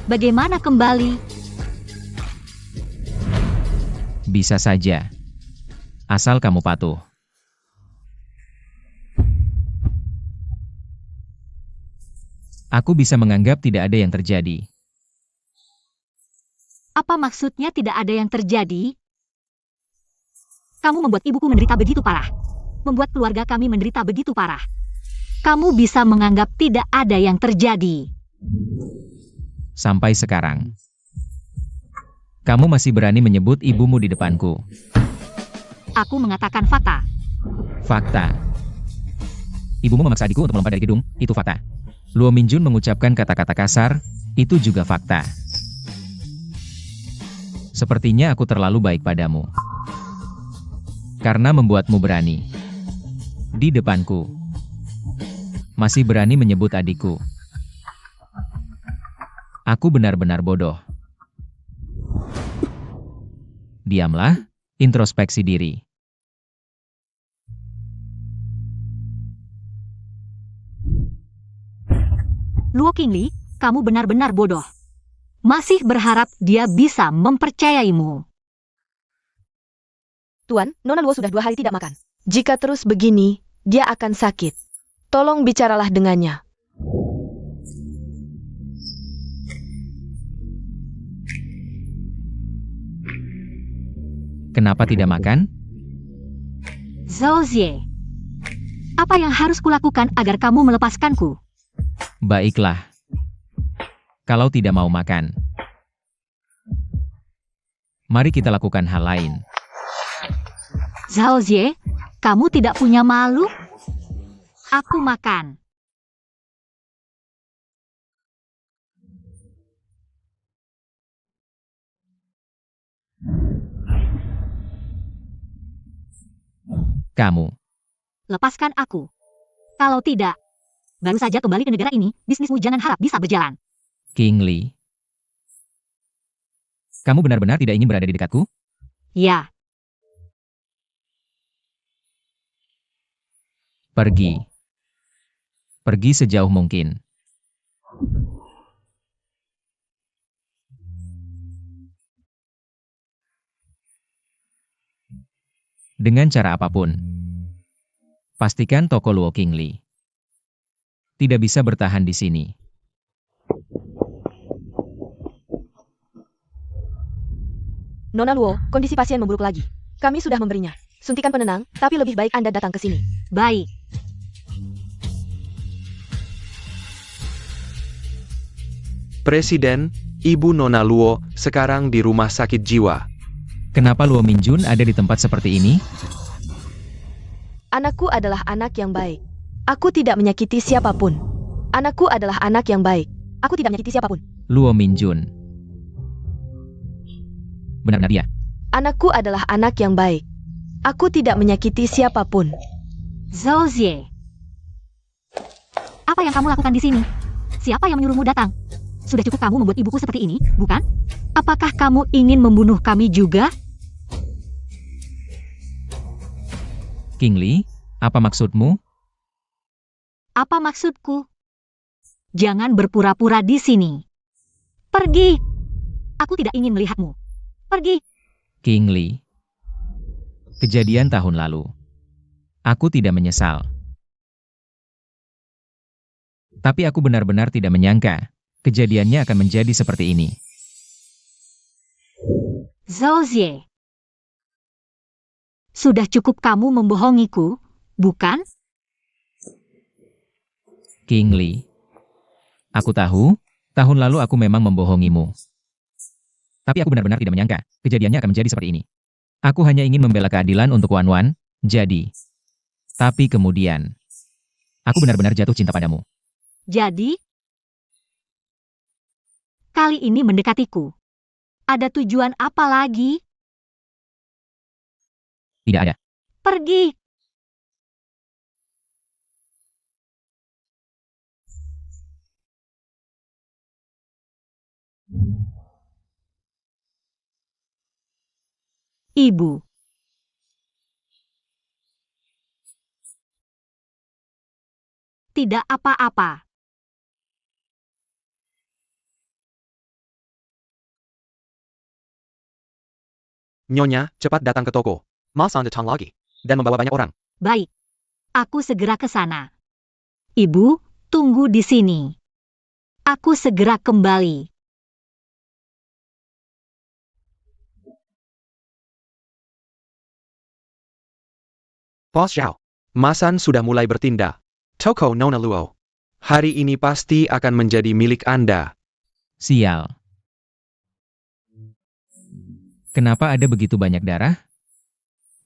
Bagaimana kembali? Bisa saja. Asal kamu patuh. Aku bisa menganggap tidak ada yang terjadi. Apa maksudnya tidak ada yang terjadi? Kamu membuat ibuku menderita begitu parah. Membuat keluarga kami menderita begitu parah. Kamu bisa menganggap tidak ada yang terjadi. Sampai sekarang. Kamu masih berani menyebut ibumu di depanku. Aku mengatakan fakta. Fakta. Ibumu memaksa adikku untuk melompat dari gedung, itu fakta. Luo Minjun mengucapkan kata-kata kasar, itu juga fakta. Sepertinya aku terlalu baik padamu. Karena membuatmu berani. Di depanku. Masih berani menyebut adikku. Aku benar-benar bodoh. Diamlah, introspeksi diri. Luo Qingli, kamu benar-benar bodoh. Masih berharap dia bisa mempercayaimu. Tuan, Nona Luo sudah 2 hari tidak makan. Jika terus begini, dia akan sakit. Tolong bicaralah dengannya. Kenapa tidak makan? Zhao Xie, apa yang harus kulakukan agar kamu melepaskanku? Baiklah. Kalau tidak mau makan, mari kita lakukan hal lain. Zhao Xie, kamu tidak punya malu? Aku makan. Kamu. Lepaskan aku. Kalau tidak, baru saja kembali ke negara ini, bisnismu jangan harap bisa berjalan. King Lee. Kamu benar-benar tidak ingin berada di dekatku? Ya, Pergi. Pergi sejauh mungkin. Dengan cara apapun. Pastikan toko Luo King Lee tidak bisa bertahan di sini. Nona Luo, kondisi pasien memburuk lagi. Kami sudah memberinya suntikan penenang, tapi lebih baik Anda datang ke sini. baik. Presiden, Ibu Nona Luo, sekarang di rumah sakit jiwa. Kenapa Luo Minjun ada di tempat seperti ini? Anakku adalah anak yang baik. Aku tidak menyakiti siapapun. Anakku adalah anak yang baik. Aku tidak menyakiti siapapun. Luo Minjun. Benar-benar dia. Anakku adalah anak yang baik. Aku tidak menyakiti siapapun. Zhou Zie. Apa yang kamu lakukan di sini? Siapa yang menyuruhmu datang? Sudah cukup kamu membuat ibuku seperti ini, bukan? Apakah kamu ingin membunuh kami juga? King Lee, apa maksudmu? Apa maksudku? Jangan berpura-pura di sini. Pergi. Aku tidak ingin melihatmu. Pergi. King Lee. Kejadian tahun lalu. Aku tidak menyesal. Tapi aku benar-benar tidak menyangka kejadiannya akan menjadi seperti ini. Zhou Zie. Sudah cukup kamu membohongiku, bukan? King Lee. Aku tahu, tahun lalu aku memang membohongimu. Tapi aku benar-benar tidak menyangka kejadiannya akan menjadi seperti ini. Aku hanya ingin membela keadilan untuk Wan Wan, jadi. Tapi kemudian, aku benar-benar jatuh cinta padamu. Jadi, kali ini mendekatiku. Ada tujuan apa lagi? Tidak ada. Pergi. Ibu. Tidak apa-apa. Nyonya, cepat datang ke toko. Masan datang lagi. Dan membawa banyak orang. Baik. Aku segera ke sana. Ibu, tunggu di sini. Aku segera kembali. Bos Xiao. Masan sudah mulai bertindak. Toko Nona Luo. Hari ini pasti akan menjadi milik Anda. Sial. Kenapa ada begitu banyak darah?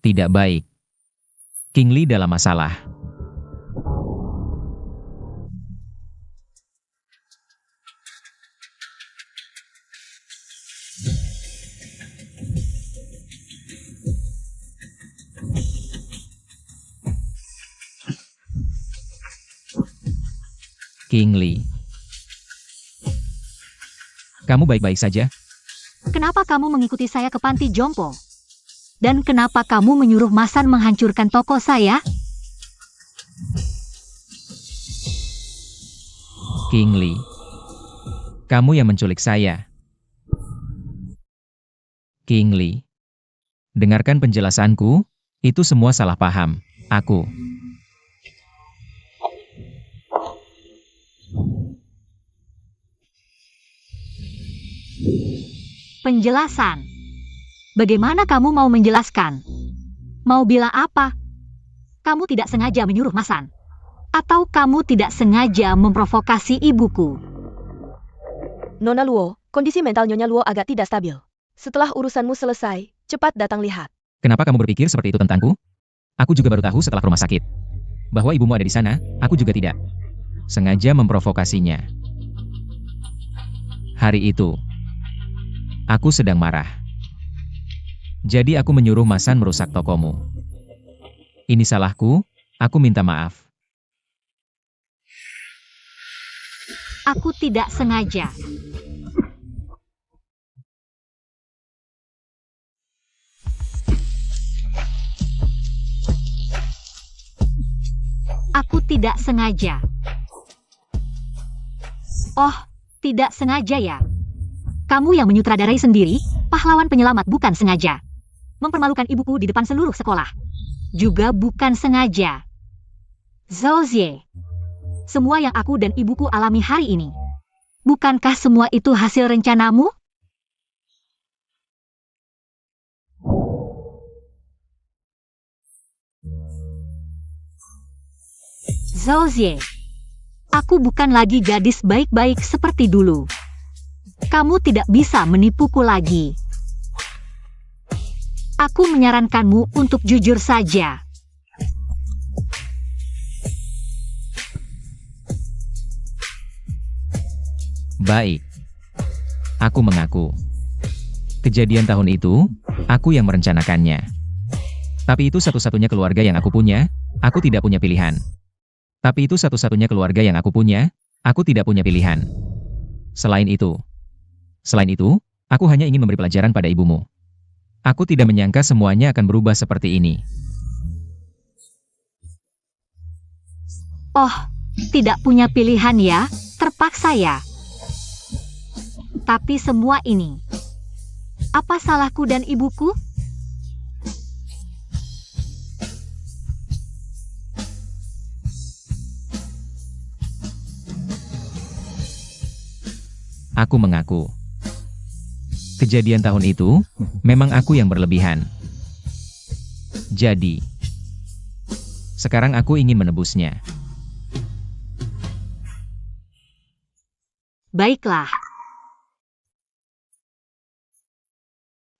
Tidak baik. King Lee dalam masalah. King Lee. Kamu baik-baik saja? Kenapa kamu mengikuti saya ke panti jompo? Dan kenapa kamu menyuruh Masan menghancurkan toko saya? King Lee. Kamu yang menculik saya. King Lee. Dengarkan penjelasanku, itu semua salah paham. Aku. Penjelasan. Bagaimana kamu mau menjelaskan? Mau bilang apa? Kamu tidak sengaja menyuruh Masan? Atau kamu tidak sengaja memprovokasi ibuku? Nona Luo, kondisi mental Nyonya Luo agak tidak stabil. Setelah urusanmu selesai, cepat datang lihat. Kenapa kamu berpikir seperti itu tentangku? Aku juga baru tahu setelah rumah sakit. bahwa ibumu ada di sana, aku juga tidak sengaja memprovokasinya. Hari itu, aku sedang marah. Jadi aku menyuruh Masan merusak tokomu. Ini salahku, aku minta maaf. Aku tidak sengaja. Aku tidak sengaja. Oh, tidak sengaja ya. Kamu yang menyutradarai sendiri, pahlawan penyelamat bukan sengaja. Mempermalukan ibuku di depan seluruh sekolah. Juga bukan sengaja. Zhao Zie. Semua yang aku dan ibuku alami hari ini. Bukankah semua itu hasil rencanamu? Zhao Zie. Aku bukan lagi gadis baik-baik seperti dulu. Kamu tidak bisa menipuku lagi. Aku menyarankanmu untuk jujur saja. Baik. Aku mengaku. Kejadian tahun itu, aku yang merencanakannya. Tapi itu satu-satunya keluarga yang aku punya, aku tidak punya pilihan. Tapi itu satu-satunya keluarga yang aku punya, aku tidak punya pilihan. Selain itu, aku hanya ingin memberi pelajaran pada ibumu. Aku tidak menyangka semuanya akan berubah seperti ini. Oh, tidak punya pilihan ya, terpaksa ya. Tapi semua ini, apa salahku dan ibuku? Aku mengaku. Kejadian tahun itu, memang aku yang berlebihan. Jadi, sekarang aku ingin menebusnya. Baiklah.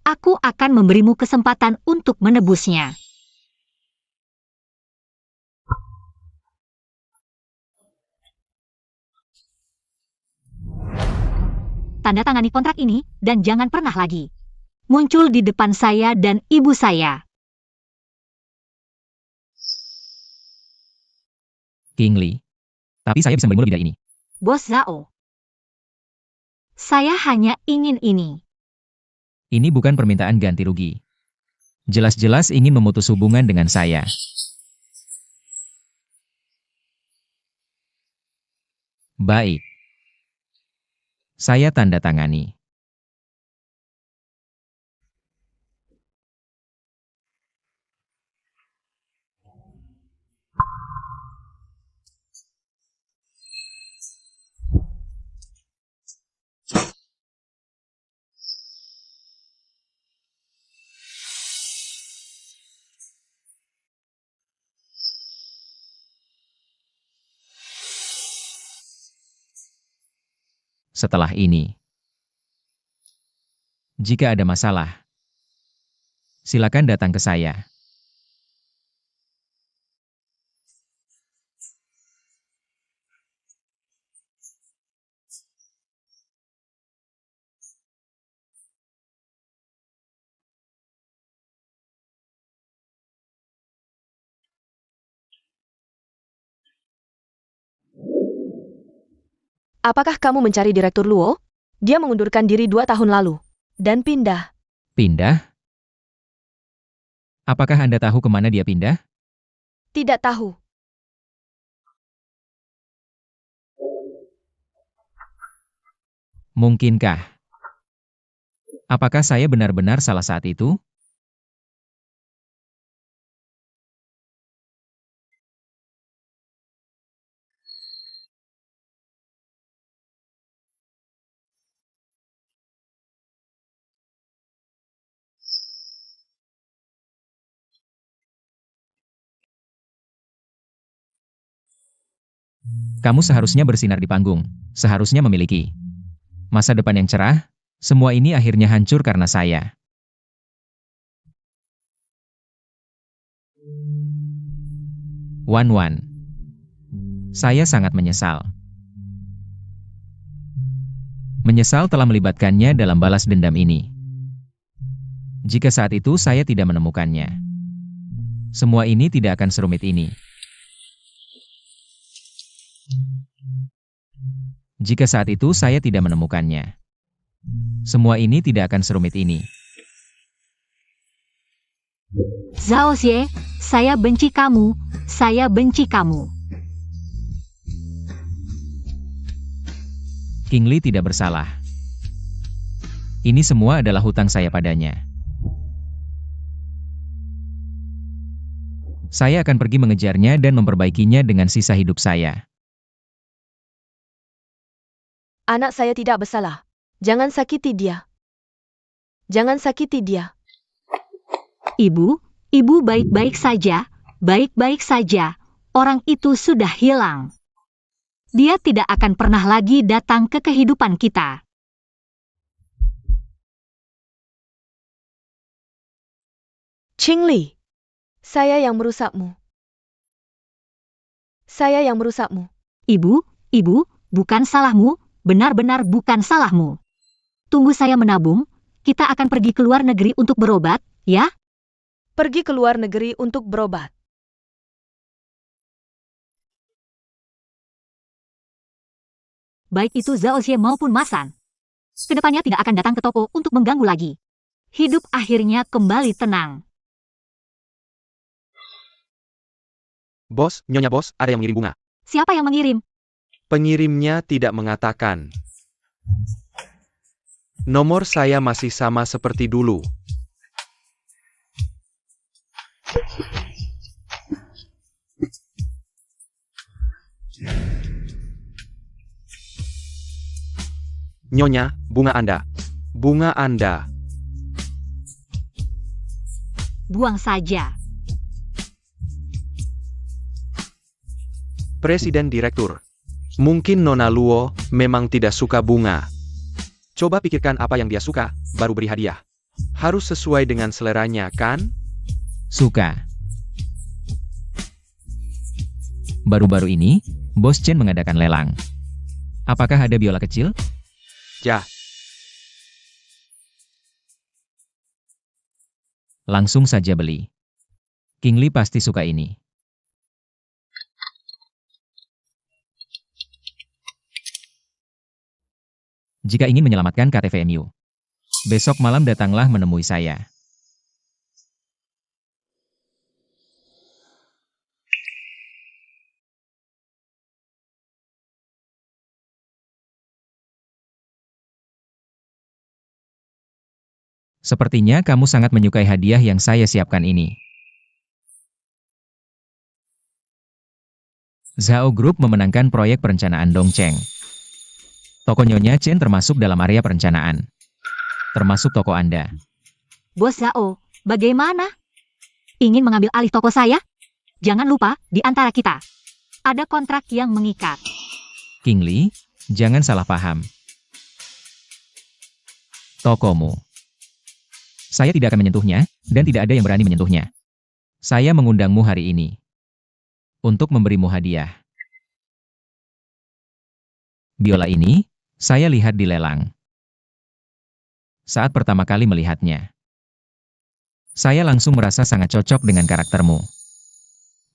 Aku akan memberimu kesempatan untuk menebusnya. Tanda tangani kontrak ini, dan jangan pernah lagi muncul di depan saya dan ibu saya. King Li. Tapi saya bisa memberimu lebih dari ini. Bos Zhao. Saya hanya ingin ini. Ini bukan permintaan ganti rugi. Jelas-jelas ingin memutus hubungan dengan saya. Baik. Saya tanda tangani. Setelah ini, jika ada masalah, silakan datang ke saya. Apakah kamu mencari Direktur Luo? Dia mengundurkan diri 2 tahun lalu. Dan pindah. Pindah? Apakah Anda tahu kemana dia pindah? Tidak tahu. Mungkinkah? Apakah saya benar-benar salah saat itu? Kamu seharusnya bersinar di panggung, seharusnya memiliki masa depan yang cerah. Semua ini akhirnya hancur karena saya. Wan. Saya sangat menyesal. Menyesal telah melibatkannya dalam balas dendam ini. Jika saat itu saya tidak menemukannya, semua ini tidak akan serumit ini. Jika saat itu saya tidak menemukannya, semua ini tidak akan serumit ini. Zhao Xie, saya benci kamu, saya benci kamu. King Li tidak bersalah. Ini semua adalah hutang saya padanya. Saya akan pergi mengejarnya dan memperbaikinya dengan sisa hidup saya. Anak saya tidak bersalah. Jangan sakiti dia. Jangan sakiti dia. Ibu baik-baik saja, baik-baik saja. Orang itu sudah hilang. Dia tidak akan pernah lagi datang ke kehidupan kita. Qing Li, saya yang merusakmu. Saya yang merusakmu. Ibu, bukan salahmu, benar-benar bukan salahmu. Tunggu saya menabung, kita akan pergi ke luar negeri untuk berobat, ya? Pergi ke luar negeri untuk berobat. Baik itu Zhao Xie maupun Masan. Kedepannya tidak akan datang ke toko untuk mengganggu lagi. Hidup akhirnya kembali tenang. Bos, Nyonya Bos, ada yang mengirim bunga. Siapa yang mengirim? Pengirimnya tidak mengatakan. Nomor saya masih sama seperti dulu. Nyonya, bunga Anda. Bunga Anda. Buang saja. Presiden Direktur. Mungkin Nona Luo memang tidak suka bunga. Coba pikirkan apa yang dia suka, baru beri hadiah. Harus sesuai dengan seleranya, kan? Suka. Baru-baru ini, Bos Chen mengadakan lelang. Apakah ada biola kecil? Ya. Langsung saja beli. King Li pasti suka ini. Jika ingin menyelamatkan KTVMU, besok malam datanglah menemui saya. Sepertinya kamu sangat menyukai hadiah yang saya siapkan ini. Zhao Group memenangkan proyek perencanaan Dongcheng. Toko Nyonya Chen termasuk dalam area perencanaan. Termasuk toko Anda. Bos Zhao, bagaimana? Ingin mengambil alih toko saya? Jangan lupa, di antara kita ada kontrak yang mengikat. King Li, jangan salah paham. Tokomu. Saya tidak akan menyentuhnya, dan tidak ada yang berani menyentuhnya. Saya mengundangmu hari ini untuk memberimu hadiah. Biola ini, saya lihat di lelang. Saat pertama kali melihatnya, saya langsung merasa sangat cocok dengan karaktermu.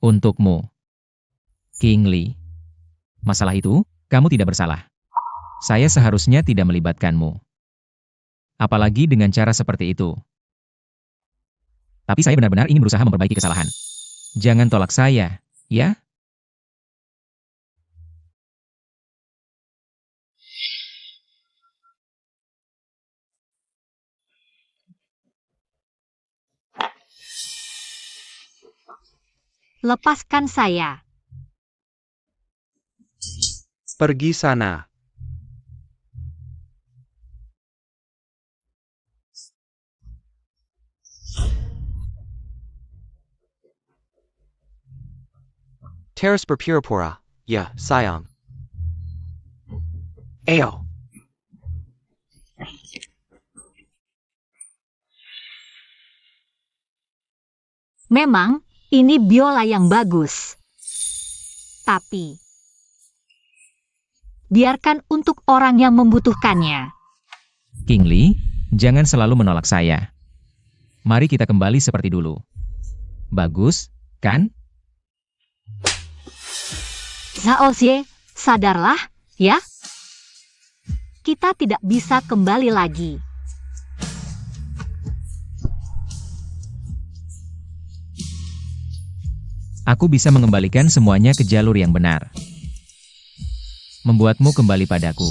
Untukmu, King Li. Masalah itu, kamu tidak bersalah. Saya seharusnya tidak melibatkanmu. Apalagi dengan cara seperti itu. Tapi saya benar-benar ingin berusaha memperbaiki kesalahan. Jangan tolak saya, ya? Lepaskan saya. Pergi sana. Teras berpura-pura. Ya, sayang. Ayo. Memang, ini biola yang bagus. tapi biarkan untuk orang yang membutuhkannya. King Li, jangan selalu menolak saya. Mari kita kembali seperti dulu. Bagus, kan? Zhao Xie, sadarlah, ya. Kita tidak bisa kembali lagi. Aku bisa mengembalikan semuanya ke jalur yang benar. Membuatmu kembali padaku.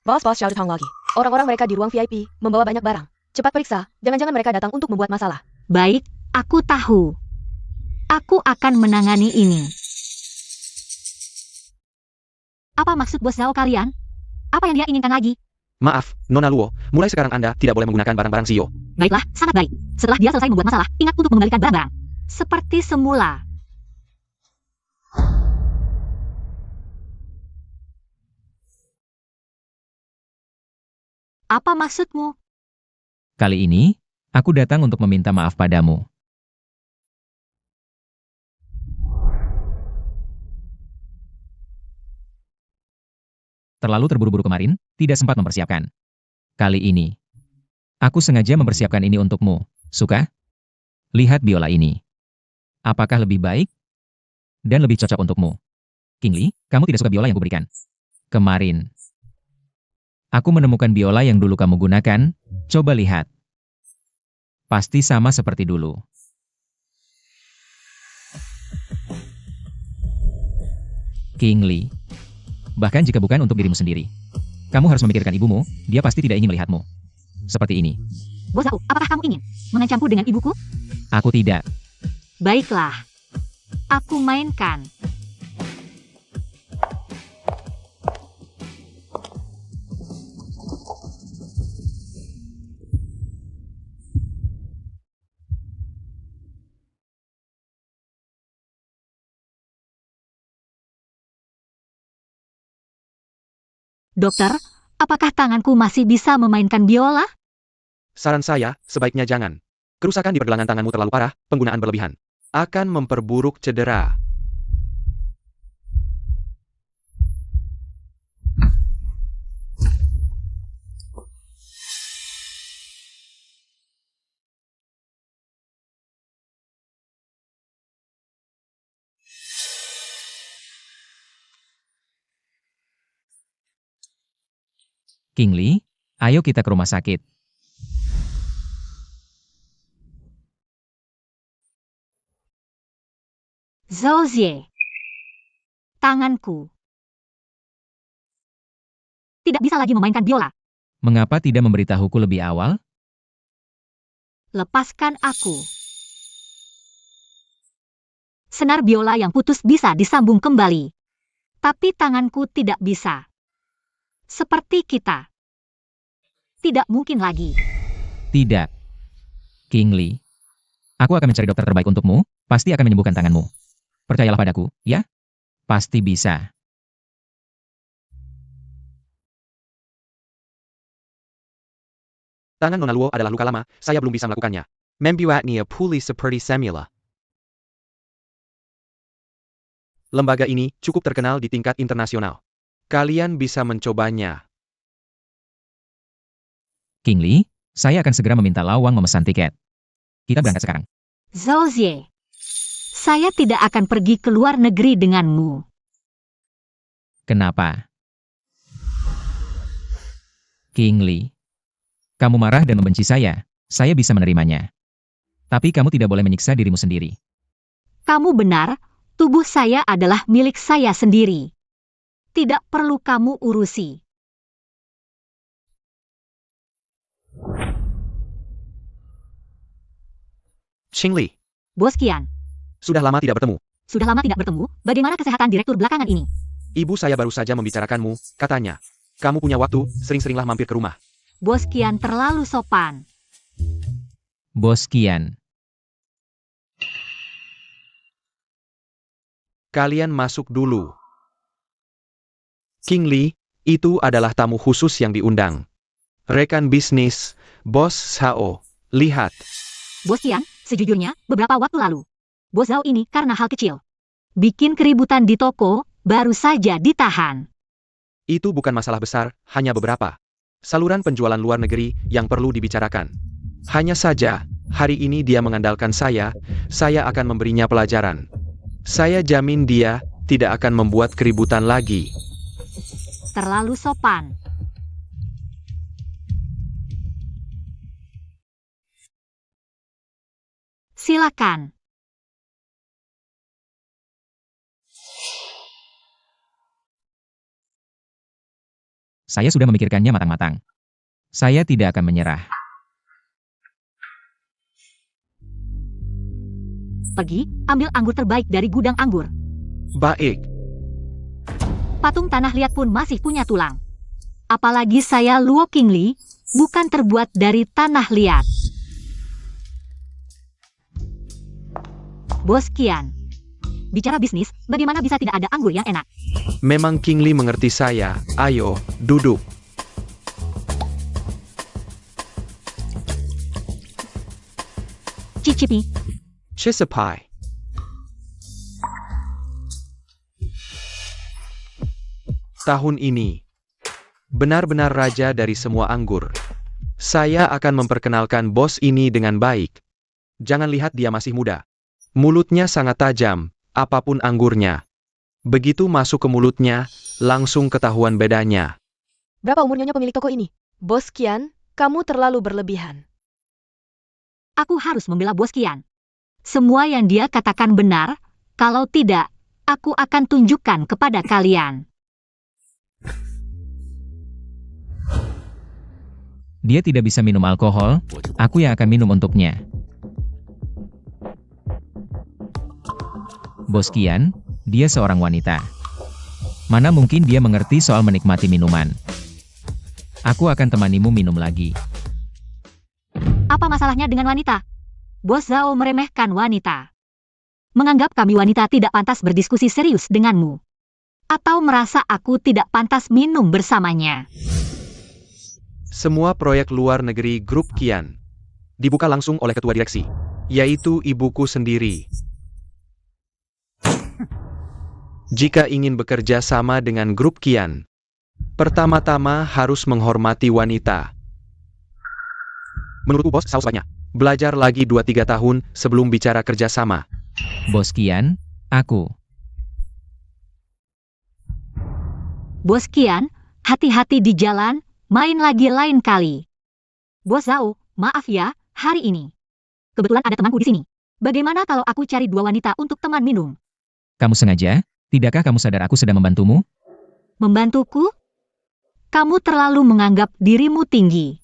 Bos datang lagi. Orang-orang mereka di ruang VIP, membawa banyak barang. Cepat periksa, jangan-jangan mereka datang untuk membuat masalah. Baik, aku tahu. Aku akan menangani ini. Apa maksud bos Zhao kalian? Apa yang dia inginkan lagi? Maaf, Nona Luo, mulai sekarang Anda tidak boleh menggunakan barang-barang Xio. Baiklah, sangat baik. Setelah dia selesai membuat masalah, ingat untuk mengembalikan barang-barang. Seperti semula. Apa maksudmu? Kali ini, aku datang untuk meminta maaf padamu. Terlalu terburu-buru kemarin, tidak sempat mempersiapkan. Kali ini, aku sengaja mempersiapkan ini untukmu. Suka? Lihat biola ini. Apakah lebih baik? Dan lebih cocok untukmu? King Li, kamu tidak suka biola yang kuberikan? Kemarin, aku menemukan biola yang dulu kamu gunakan. Coba lihat. Pasti sama seperti dulu. King Li. Bahkan jika bukan untuk dirimu sendiri. Kamu harus memikirkan ibumu, dia pasti tidak ingin melihatmu. Seperti ini. Bos Zhao, apakah kamu ingin mengancamku dengan ibuku? Aku tidak. Baiklah. Aku mainkan. Dokter, apakah tanganku masih bisa memainkan biola? Saran saya, sebaiknya jangan. Kerusakan di pergelangan tanganmu terlalu parah, penggunaan berlebihan akan memperburuk cedera. King Li, ayo kita ke rumah sakit. Zhao Xie. Tanganku. Tidak bisa lagi memainkan biola. Mengapa tidak memberitahuku lebih awal? Lepaskan aku. Senar biola yang putus bisa disambung kembali. Tapi tanganku tidak bisa. Seperti kita. Tidak mungkin lagi. Tidak. King Li. Aku akan mencari dokter terbaik untukmu, pasti akan menyembuhkan tanganmu. Percayalah padaku, ya? Pasti bisa. Tangan Nona Luo adalah luka lama, saya belum bisa melakukannya. Membuatnya pulih seperti semula. Lembaga ini cukup terkenal di tingkat internasional. Kalian bisa mencobanya. King Li, saya akan segera meminta Lawang memesan tiket. Kita berangkat sekarang. Zhao Xie. Saya tidak akan pergi ke luar negeri denganmu. Kenapa? King Li. Kamu marah dan membenci saya bisa menerimanya. Tapi kamu tidak boleh menyiksa dirimu sendiri. Kamu benar, tubuh saya adalah milik saya sendiri. Tidak perlu kamu urusi. Qing Li, Bos Qian, sudah lama tidak bertemu. sudah lama tidak bertemu, bagaimana kesehatan direktur belakangan ini? Ibu saya baru saja membicarakanmu, katanya. Kamu punya waktu, sering-seringlah mampir ke rumah. Bos Qian terlalu sopan. Bos Qian. Kalian masuk dulu. King Li, itu adalah tamu khusus yang diundang. Rekan bisnis, Bos Zhao. Lihat. Bos Qian, sejujurnya, beberapa waktu lalu, Bos Zhao ini karena hal kecil. Bikin keributan di toko, baru saja ditahan. Itu bukan masalah besar, hanya beberapa saluran penjualan luar negeri yang perlu dibicarakan. Hanya saja, hari ini dia mengandalkan saya akan memberinya pelajaran. Saya jamin dia tidak akan membuat keributan lagi. Terlalu sopan. Silakan. Saya sudah memikirkannya matang-matang. Saya tidak akan menyerah. Pergi, ambil anggur terbaik dari gudang anggur. Baik, Patung tanah liat pun masih punya tulang. Apalagi saya Luo Qingli, bukan terbuat dari tanah liat. Bos Qian. Bicara bisnis, bagaimana bisa tidak ada anggur yang enak? memang King Li mengerti saya. Ayo, duduk. Cicipi. Chesapeake. Tahun ini, benar-benar raja dari semua anggur. Saya akan memperkenalkan bos ini dengan baik. Jangan lihat dia masih muda. Mulutnya sangat tajam, apapun anggurnya. Begitu masuk ke mulutnya, langsung ketahuan bedanya. Berapa umur nyonya pemilik toko ini? Bos Qian, kamu terlalu berlebihan. Aku harus membela Bos Qian. Semua yang dia katakan benar, kalau tidak, aku akan tunjukkan kepada kalian. Dia tidak bisa minum alkohol, aku yang akan minum untuknya. Bos Qian, dia seorang wanita. Mana mungkin dia mengerti soal menikmati minuman. Aku akan temanimu minum lagi. Apa masalahnya dengan wanita? Bos Zhao meremehkan wanita. Menganggap kami wanita tidak pantas berdiskusi serius denganmu. Atau merasa aku tidak pantas minum bersamanya. Semua proyek luar negeri grup Qian dibuka langsung oleh ketua direksi, yaitu ibuku sendiri. Jika ingin bekerja sama dengan grup Qian, pertama-tama harus menghormati wanita. Menurutku bos, sebaiknya belajar lagi 2-3 tahun sebelum bicara kerjasama. Bos Qian, aku. Bos Qian, hati-hati di jalan. Main lagi lain kali. Bos Zhao, maaf ya, hari ini. Kebetulan ada temanku di sini. Bagaimana kalau aku cari 2 wanita untuk teman minum? Kamu sengaja? Tidakkah kamu sadar aku sedang membantumu? Membantuku? Kamu terlalu menganggap dirimu tinggi.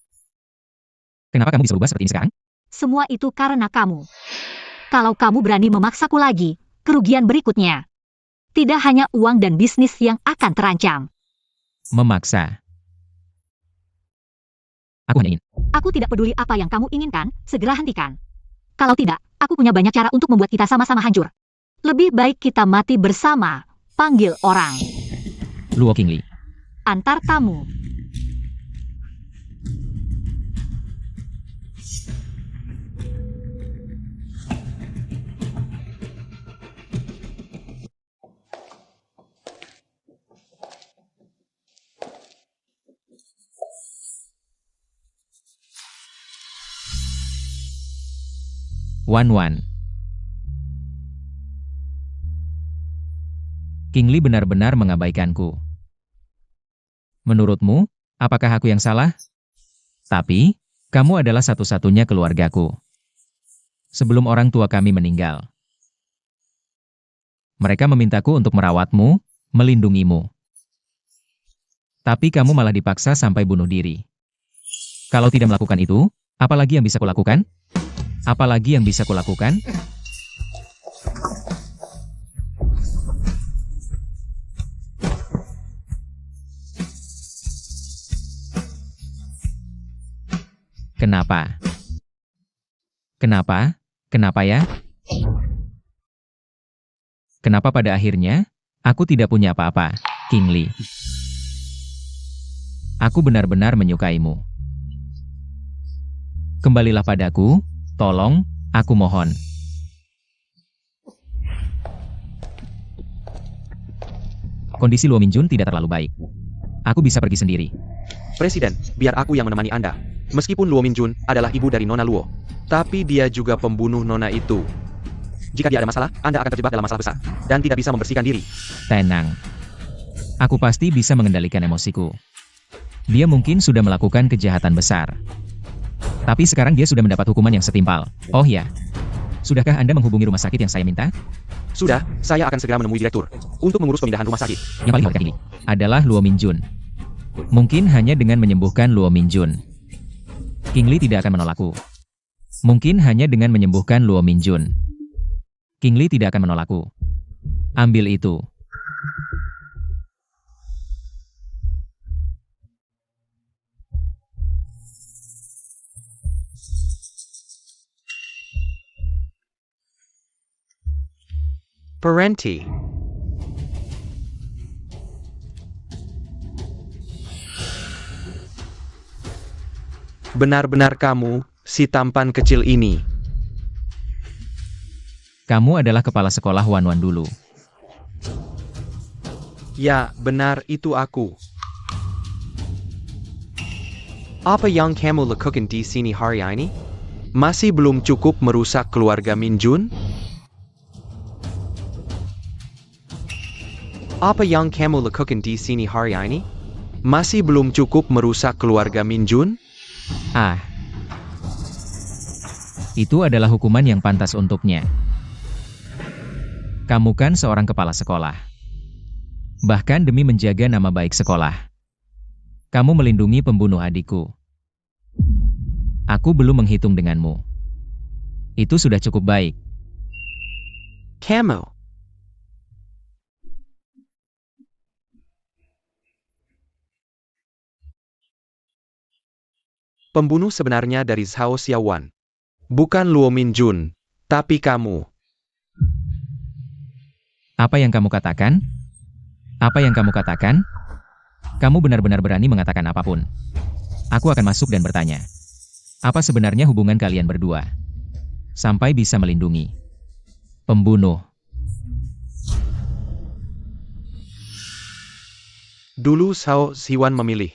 Kenapa kamu bisa berubah seperti ini sekarang? Semua itu karena kamu. Kalau kamu berani memaksaku lagi, kerugian berikutnya. Tidak hanya uang dan bisnis yang akan terancam. Memaksa. Aku hanya ingin. Aku tidak peduli apa yang kamu inginkan, segera hentikan. Kalau tidak, aku punya banyak cara untuk membuat kita sama-sama hancur. Lebih baik kita mati bersama, panggil orang. Luo Qingli. Antar tamu. Wan. King Li benar-benar mengabaikanku. Menurutmu, apakah aku yang salah? Tapi, kamu adalah satu-satunya keluargaku. Sebelum orang tua kami meninggal. Mereka memintaku untuk merawatmu, melindungimu. Tapi kamu malah dipaksa sampai bunuh diri. Kalau tidak melakukan itu, apalagi yang bisa kulakukan? Apalagi yang bisa kulakukan? Kenapa? Kenapa ya? Kenapa pada akhirnya, aku tidak punya apa-apa, King Li? Aku benar-benar menyukaimu. Kembalilah padaku, Tolong, aku mohon. Kondisi Luo Minjun tidak terlalu baik. Aku bisa pergi sendiri. Presiden, biar aku yang menemani Anda. Meskipun Luo Minjun adalah ibu dari Nona Luo, tapi dia juga pembunuh Nona itu. Jika dia ada masalah, Anda akan terjebak dalam masalah besar, dan tidak bisa membersihkan diri. Tenang. Aku pasti bisa mengendalikan emosiku. Dia mungkin sudah melakukan kejahatan besar. Tapi sekarang dia sudah mendapat hukuman yang setimpal. Oh ya. Sudahkah Anda menghubungi rumah sakit yang saya minta? Sudah, saya akan segera menemui direktur untuk mengurus pemindahan rumah sakit. Yang paling khawatir ini adalah Luo Minjun. Mungkin hanya dengan menyembuhkan Luo Minjun, King Li tidak akan menolakku. Mungkin hanya dengan menyembuhkan Luo Minjun, King Li tidak akan menolakku. Ambil itu. Parenti. Benar-benar kamu, si tampan kecil ini. Kamu adalah kepala sekolah Wanwan dulu. Ya, benar itu aku. Apa yang kamu lakukan di sini hari ini? Masih belum cukup merusak keluarga Minjun? Apa yang kamu lakukan di sini hari ini? Masih belum cukup merusak keluarga Minjun? Ah. Itu adalah hukuman yang pantas untuknya. Kamu kan seorang kepala sekolah. Bahkan demi menjaga nama baik sekolah, kamu melindungi pembunuh adikku. Aku belum menghitung denganmu. Itu sudah cukup baik. Kamu. Pembunuh sebenarnya dari Zhao Xiaowan. Bukan Luo Minjun, tapi kamu. Apa yang kamu katakan? Apa yang kamu katakan? Kamu benar-benar berani mengatakan apapun. Aku akan masuk dan bertanya. Apa sebenarnya hubungan kalian berdua? Sampai bisa melindungi pembunuh. Dulu Zhao Xiaowan memilih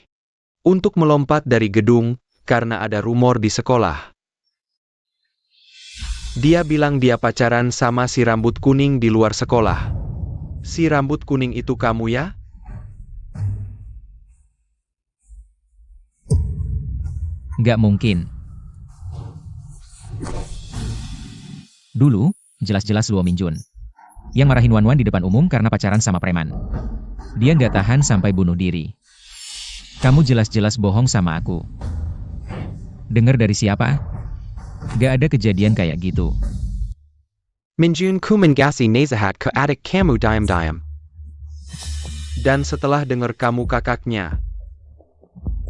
untuk melompat dari gedung karena ada rumor di sekolah. Dia bilang dia pacaran sama si rambut kuning di luar sekolah. Si rambut kuning itu kamu ya? Nggak mungkin. Dulu, jelas-jelas Luo Minjun yang marahin Wanwan di depan umum karena pacaran sama preman. Dia nggak tahan sampai bunuh diri. Kamu jelas-jelas bohong sama aku. Dengar dari siapa? Gak ada kejadian kayak gitu. Minjun ku mengasi nasehat ke adik kamu diam-diam. Dan setelah dengar kamu kakaknya,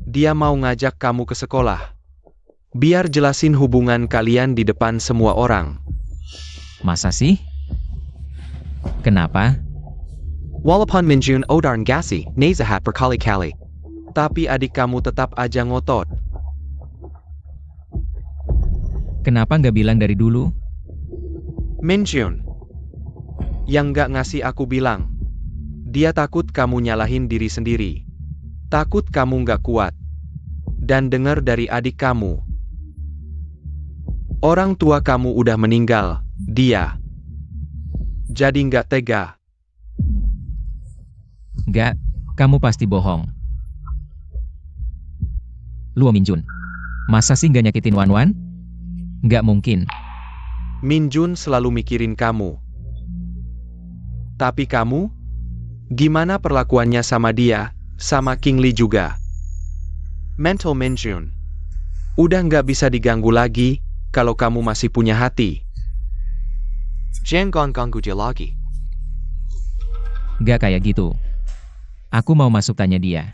dia mau ngajak kamu ke sekolah. Biar jelasin hubungan kalian di depan semua orang. Masa sih? Kenapa? Walaupun Minjun odar ngasi nasehat berkali-kali, tapi adik kamu tetap aja ngotot. Kenapa nggak bilang dari dulu? Minjun, yang nggak ngasih aku bilang. Dia takut kamu nyalahin diri sendiri. Takut kamu nggak kuat. Dan dengar dari adik kamu. Orang tua kamu udah meninggal, dia. Jadi nggak tega. Nggak, kamu pasti bohong. Luo Minjun, masa sih nggak nyakitin Wanwan? Nggak mungkin. Minjun selalu mikirin kamu. Tapi kamu? Gimana perlakuannya sama dia, sama King Li juga? Mental Minjun. Udah nggak bisa diganggu lagi, kalau kamu masih punya hati. Jangan ganggu dia lagi. Nggak kayak gitu. Aku mau masuk tanya dia.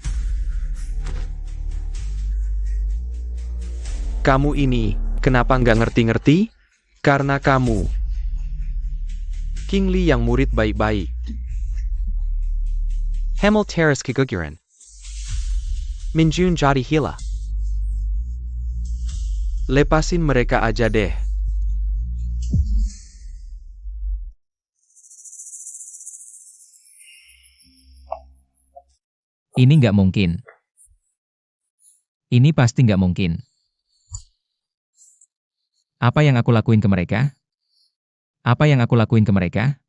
Kamu ini, kenapa nggak ngerti-ngerti? Karena kamu. King Li yang murid baik-baik. Hamil terus keguguran. Minjun jadi hila. Lepasin mereka aja deh. Ini nggak mungkin. Ini pasti nggak mungkin. Apa yang aku lakuin ke mereka? Apa yang aku lakuin ke mereka?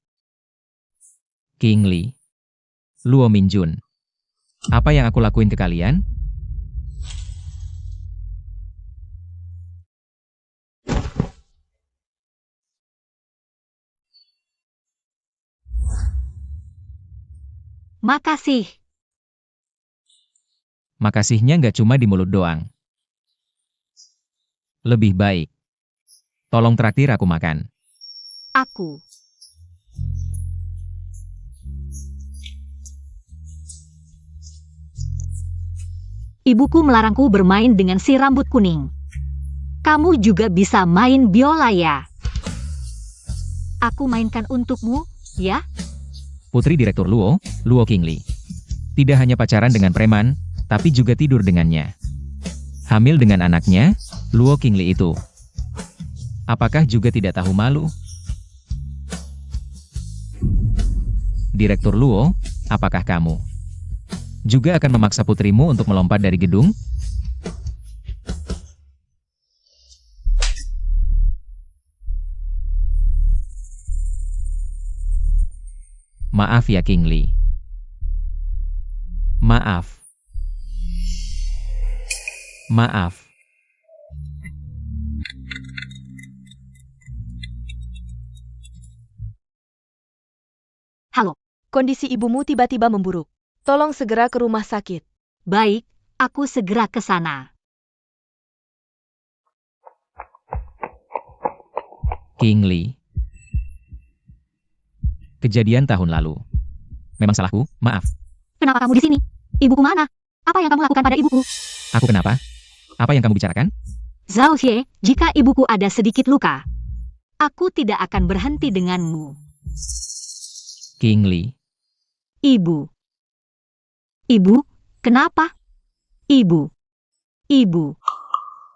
King Li. Luo Minjun. Apa yang aku lakuin ke kalian? Makasih. Makasihnya nggak cuma di mulut doang. Lebih baik. Tolong traktir aku makan. Aku. Ibuku melarangku bermain dengan si rambut kuning. Kamu juga bisa main biola ya? Aku mainkan untukmu, ya? Putri Direktur Luo, Luo King Li. Tidak hanya pacaran dengan preman, tapi juga tidur dengannya. Hamil dengan anaknya, Luo King Li itu. Apakah juga tidak tahu malu? Direktur Luo, apakah kamu juga akan memaksa putrimu untuk melompat dari gedung? Maaf ya King Li. Maaf. Maaf. Halo. Kondisi ibumu tiba-tiba memburuk. Tolong segera ke rumah sakit. Baik, aku segera ke sana. King Li. Kejadian tahun lalu. Memang salahku, maaf. Kenapa kamu di sini? Ibuku mana? Apa yang kamu lakukan pada ibuku? Aku kenapa? Apa yang kamu bicarakan? Zhao Xie, jika ibuku ada sedikit luka, aku tidak akan berhenti denganmu. King Li. Ibu. Ibu, kenapa? Ibu. Ibu.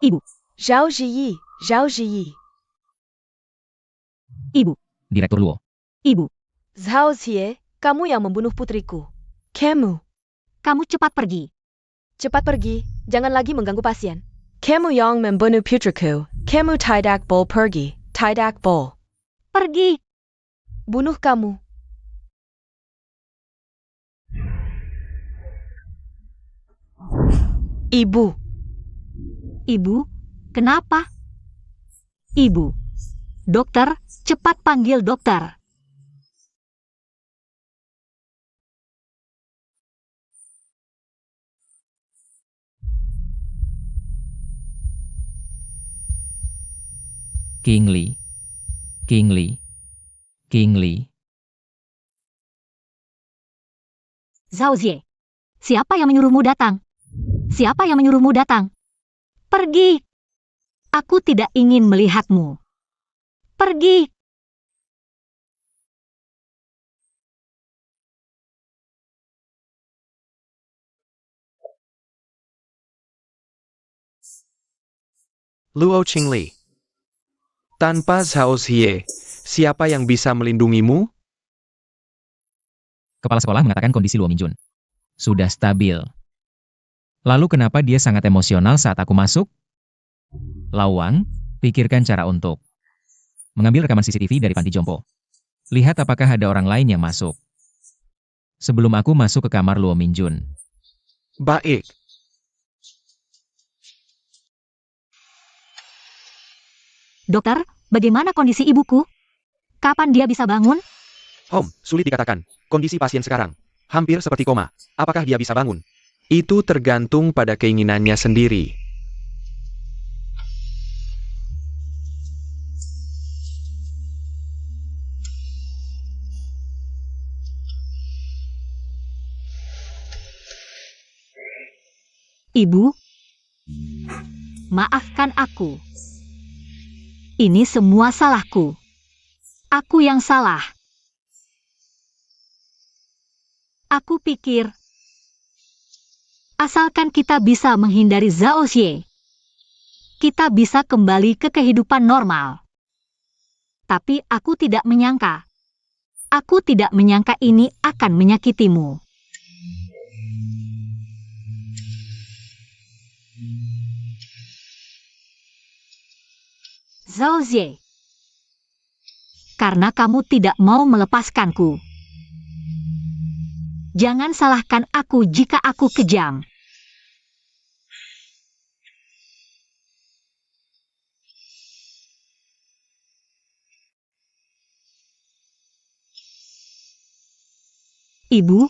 Ibu. Zhao Ziyi, Zhao Ziyi. Ibu. Direktur Luo. Ibu. Zhao Xie, kamu yang membunuh putriku. Kamu. Kamu cepat pergi. Cepat pergi, jangan lagi mengganggu pasien. Kamu yang membunuh putriku. Kamu tidak boleh pergi. Tidak boleh. Pergi. Bunuh kamu. Ibu. Ibu, kenapa? Ibu. Dokter, cepat panggil dokter. King Li. King Li. King Li. Zhao Xie. Siapa yang menyuruhmu datang? Siapa yang menyuruhmu datang? Pergi. Aku tidak ingin melihatmu. Pergi. Luo Qingli. Tanpa Zhao Xie, siapa yang bisa melindungimu? Kepala sekolah mengatakan kondisi Luo Minjun sudah stabil. Lalu kenapa dia sangat emosional saat aku masuk? Lawang, pikirkan cara untuk mengambil rekaman CCTV dari panti jompo. Lihat apakah ada orang lain yang masuk. Sebelum aku masuk ke kamar Luo Minjun. Baik. Dokter, bagaimana kondisi ibuku? Kapan dia bisa bangun? Sulit dikatakan. Kondisi pasien sekarang hampir seperti koma. Apakah dia bisa bangun? Itu tergantung pada keinginannya sendiri. Ibu, maafkan aku. Ini semua salahku. Aku yang salah. Aku pikir, asalkan kita bisa menghindari Zhao Xie, kita bisa kembali ke kehidupan normal. Tapi aku tidak menyangka. Aku tidak menyangka ini akan menyakitimu. Zhao Zhe. Karena kamu tidak mau melepaskanku. Jangan salahkan aku jika aku kejam. Ibu,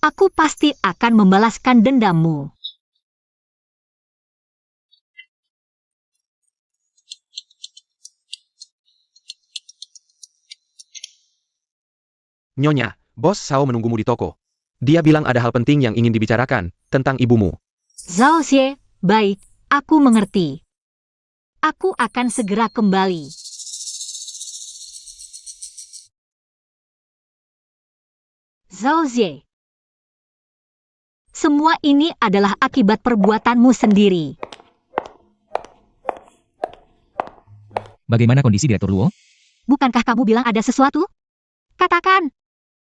aku pasti akan membalaskan dendammu. Nyonya, Bos Sao menunggumu di toko. Dia bilang ada hal penting yang ingin dibicarakan, tentang ibumu. Zhao Xie, baik, aku mengerti. Aku akan segera kembali. Zhao Xie. Semua ini adalah akibat perbuatanmu sendiri. Bagaimana kondisi Direktur Luo? Bukankah kamu bilang ada sesuatu? Katakan.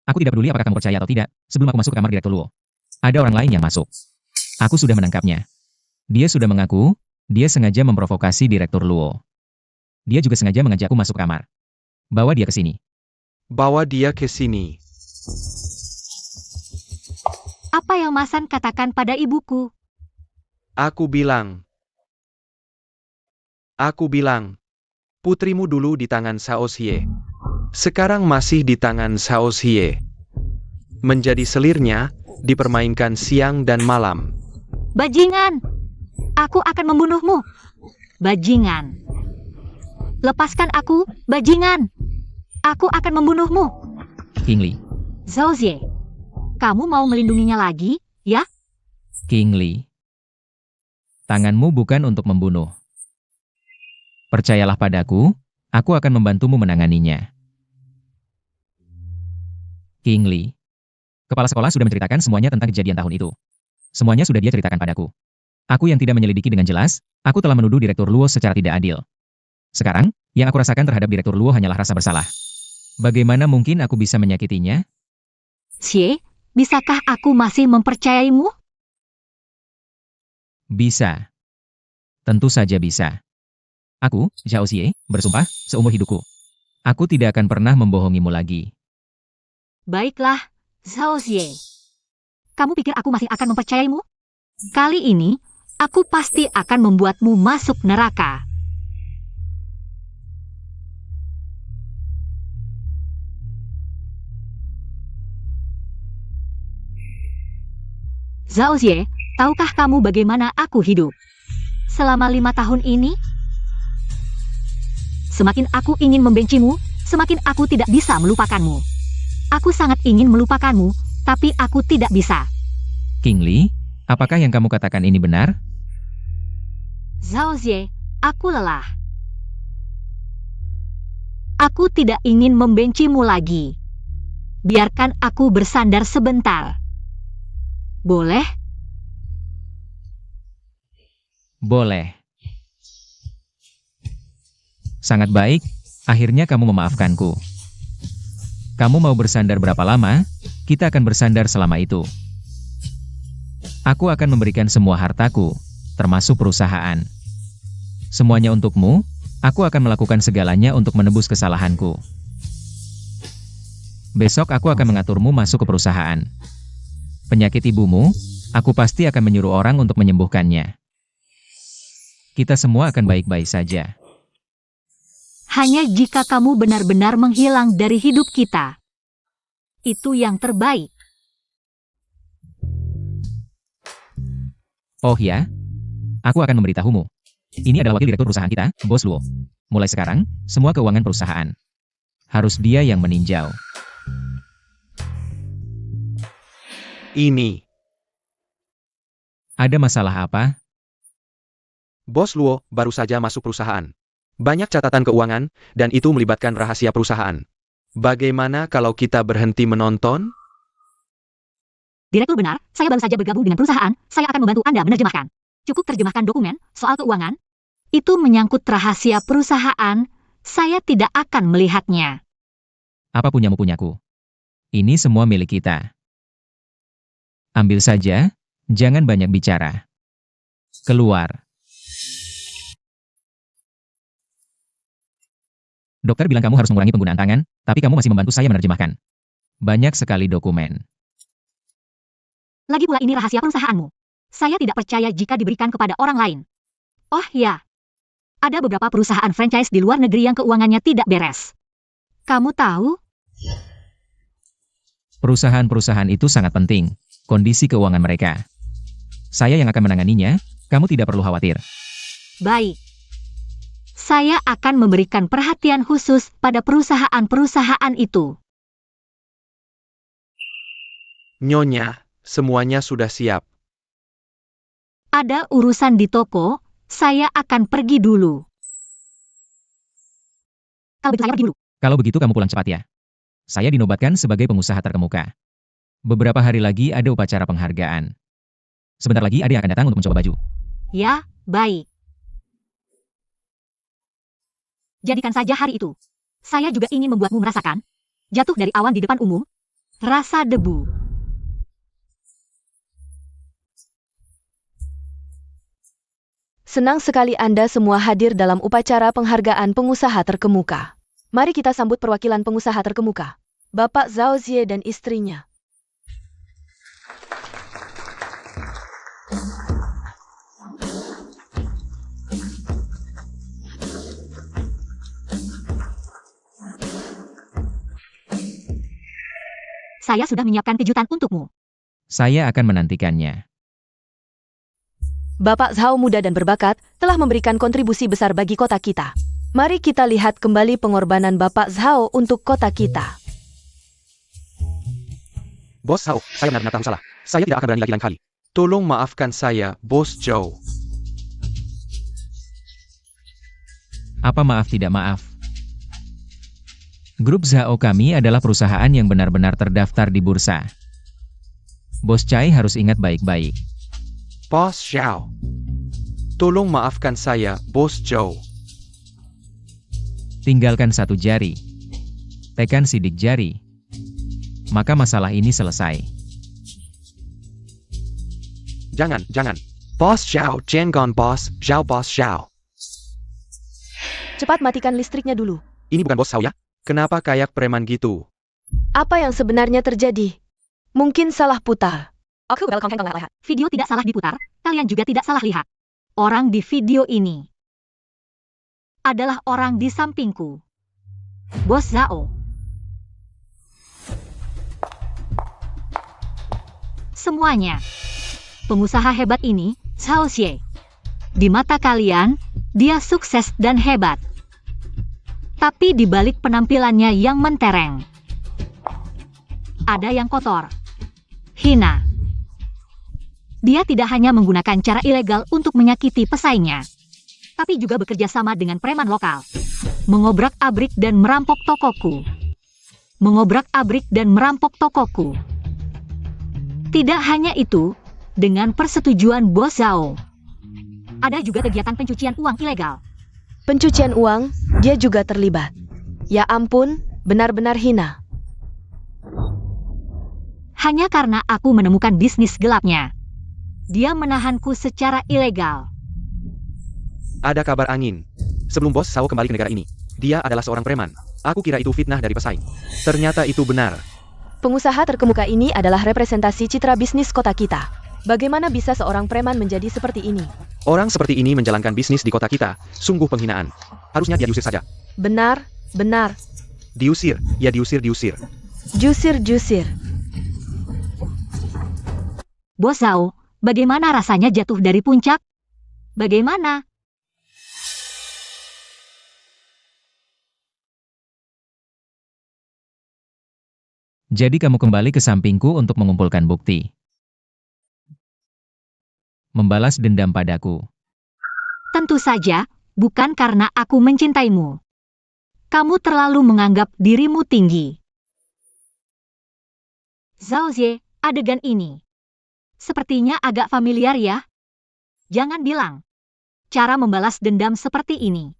Aku tidak peduli apakah kamu percaya atau tidak, sebelum aku masuk ke kamar Direktur Luo. Ada orang lain yang masuk. Aku sudah menangkapnya. Dia sudah mengaku, dia sengaja memprovokasi Direktur Luo. Dia juga sengaja mengajakku masuk kamar. Bawa dia ke sini. Bawa dia ke sini. Apa yang Masan katakan pada ibuku? Aku bilang, putrimu dulu di tangan Sao Xie. Sekarang masih di tangan Sao Xie. Menjadi selirnya, dipermainkan siang dan malam. Bajingan! Aku akan membunuhmu. Bajingan. Lepaskan aku, bajingan. Aku akan membunuhmu. King Li. Zhao Xie. Kamu mau melindunginya lagi, ya? King Li. Tanganmu bukan untuk membunuh. Percayalah padaku, aku akan membantumu menanganinya. King Li. Kepala sekolah sudah menceritakan semuanya tentang kejadian tahun itu. Semuanya sudah dia ceritakan padaku. Aku yang tidak menyelidiki dengan jelas, aku telah menuduh Direktur Luo secara tidak adil. Sekarang, yang aku rasakan terhadap Direktur Luo hanyalah rasa bersalah. Bagaimana mungkin aku bisa menyakitinya? Xie, bisakah aku masih mempercayaimu? Bisa. Tentu saja bisa. Aku, Zhao Xie, bersumpah, seumur hidupku. Aku tidak akan pernah membohongimu lagi. Baiklah, Zhao Xie. Kamu pikir aku masih akan mempercayaimu? Kali ini, aku pasti akan membuatmu masuk neraka. Zhao Xie, tahukah kamu bagaimana aku hidup? Selama 5 tahun ini, semakin aku ingin membencimu, semakin aku tidak bisa melupakanmu. Aku sangat ingin melupakanmu, tapi aku tidak bisa. King Li, apakah yang kamu katakan ini benar? Zhao Xie, aku lelah. Aku tidak ingin membencimu lagi. Biarkan aku bersandar sebentar. Boleh? Boleh. Sangat baik, akhirnya kamu memaafkanku. Kamu mau bersandar berapa lama? Kita akan bersandar selama itu. Aku akan memberikan semua hartaku, termasuk perusahaan. Semuanya untukmu, aku akan melakukan segalanya untuk menebus kesalahanku. Besok aku akan mengaturmu masuk ke perusahaan. Penyakit ibumu, aku pasti akan menyuruh orang untuk menyembuhkannya. Kita semua akan baik-baik saja. Hanya jika kamu benar-benar menghilang dari hidup kita. Itu yang terbaik. Oh ya? Aku akan memberitahumu. Ini adalah wakil direktur perusahaan kita, Bos Luo. Mulai sekarang, semua keuangan perusahaan harus dia yang meninjau. Ini. Ada masalah apa? Bos Luo baru saja masuk perusahaan. Banyak catatan keuangan, dan itu melibatkan rahasia perusahaan. Bagaimana kalau kita berhenti menonton? Direktur benar, saya baru saja bergabung dengan perusahaan, saya akan membantu Anda menerjemahkan. Cukup terjemahkan dokumen soal keuangan. Itu menyangkut rahasia perusahaan, saya tidak akan melihatnya. Apa punyamu-punyaku? Ini semua milik kita. Ambil saja, jangan banyak bicara. Keluar. Dokter bilang kamu harus mengurangi penggunaan tangan, tapi kamu masih membantu saya menerjemahkan. Banyak sekali dokumen. Lagi pula ini rahasia perusahaanmu. Saya tidak percaya jika diberikan kepada orang lain. Oh ya, ada beberapa perusahaan franchise di luar negeri yang keuangannya tidak beres. Kamu tahu? Perusahaan-perusahaan itu sangat penting, kondisi keuangan mereka. Saya yang akan menanganinya, kamu tidak perlu khawatir. Baik. Saya akan memberikan perhatian khusus pada perusahaan-perusahaan itu. Nyonya, semuanya sudah siap. Ada urusan di toko, saya akan pergi dulu. Kalau begitu saya pergi dulu. Kalau begitu kamu pulang cepat ya. Saya dinobatkan sebagai pengusaha terkemuka. Beberapa hari lagi ada upacara penghargaan. Sebentar lagi ada yang akan datang untuk mencoba baju. Ya, baik. Jadikan saja hari itu. Saya juga ingin membuatmu merasakan jatuh dari awan di depan umum, rasa debu. Senang sekali Anda semua hadir dalam upacara penghargaan pengusaha terkemuka. Mari kita sambut perwakilan pengusaha terkemuka, Bapak Zhao Jie dan istrinya. Saya sudah menyiapkan kejutan untukmu. Saya akan menantikannya. Bapak Zhao muda dan berbakat telah memberikan kontribusi besar bagi kota kita. Mari kita lihat kembali pengorbanan Bapak Zhao untuk kota kita. Bos Zhao, saya benar-benar tahu salah. Saya tidak akan berani lagi lain kali. Tolong maafkan saya, Bos Zhao. Apa maaf tidak maaf? Grup Zhao kami adalah perusahaan yang benar-benar terdaftar di bursa. Bos Chai harus ingat baik-baik. Bos Zhao. Tolong maafkan saya, Bos Zhao. Tinggalkan satu jari. Tekan sidik jari. Maka masalah ini selesai. Jangan. Bos Zhao, jangan Bos Zhao. Cepat matikan listriknya dulu. Ini bukan Bos Zhao ya? Kenapa kayak preman gitu? Apa yang sebenarnya terjadi? Mungkin salah putar. Aku bakal konten lihat. Video tidak salah diputar, kalian juga tidak salah lihat. Orang di video ini adalah orang di sampingku. Bos Zhao. Semuanya. Pengusaha hebat ini, Zhao Xie. Di mata kalian, dia sukses dan hebat. Tapi di balik penampilannya yang mentereng, ada yang kotor, hina. Dia tidak hanya menggunakan cara ilegal untuk menyakiti pesaingnya, tapi juga bekerja sama dengan preman lokal, mengobrak-abrik dan merampok tokoku. Tidak hanya itu, dengan persetujuan Bos Zhao, ada juga kegiatan pencucian uang ilegal. Pencucian uang, dia juga terlibat. Ya ampun, benar-benar hina. Hanya karena aku menemukan bisnis gelapnya, dia menahanku secara ilegal. Ada kabar angin. Sebelum Bos Zhao kembali ke negara ini, dia adalah seorang preman. Aku kira itu fitnah dari pesaing. Ternyata itu benar. Pengusaha terkemuka ini adalah representasi citra bisnis kota kita. Bagaimana bisa seorang preman menjadi seperti ini? Orang seperti ini menjalankan bisnis di kota kita, sungguh penghinaan. Harusnya dia diusir saja. Benar. Diusir. Jusir. Bos Zhao, bagaimana rasanya jatuh dari puncak? Bagaimana? Jadi kamu kembali ke sampingku untuk mengumpulkan bukti. Membalas dendam padaku. Tentu saja, bukan karena aku mencintaimu. Kamu terlalu menganggap dirimu tinggi. Zhao Jie, adegan ini sepertinya agak familiar ya? Jangan bilang. Cara membalas dendam seperti ini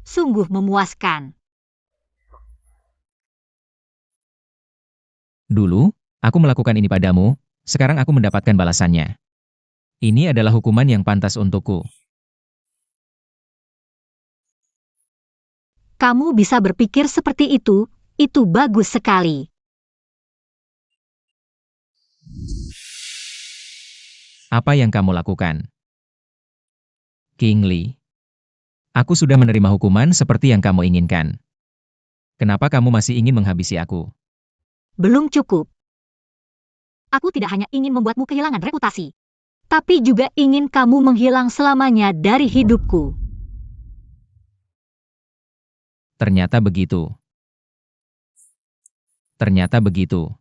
sungguh memuaskan. Dulu, aku melakukan ini padamu, sekarang aku mendapatkan balasannya. Ini adalah hukuman yang pantas untukku. kamu bisa berpikir seperti itu bagus sekali. Apa yang kamu lakukan? King Li, aku sudah menerima hukuman seperti yang kamu inginkan. Kenapa kamu masih ingin menghabisi aku? Belum cukup. Aku tidak hanya ingin membuatmu kehilangan reputasi, tapi juga ingin kamu menghilang selamanya dari hidupku. Ternyata begitu. Ternyata begitu.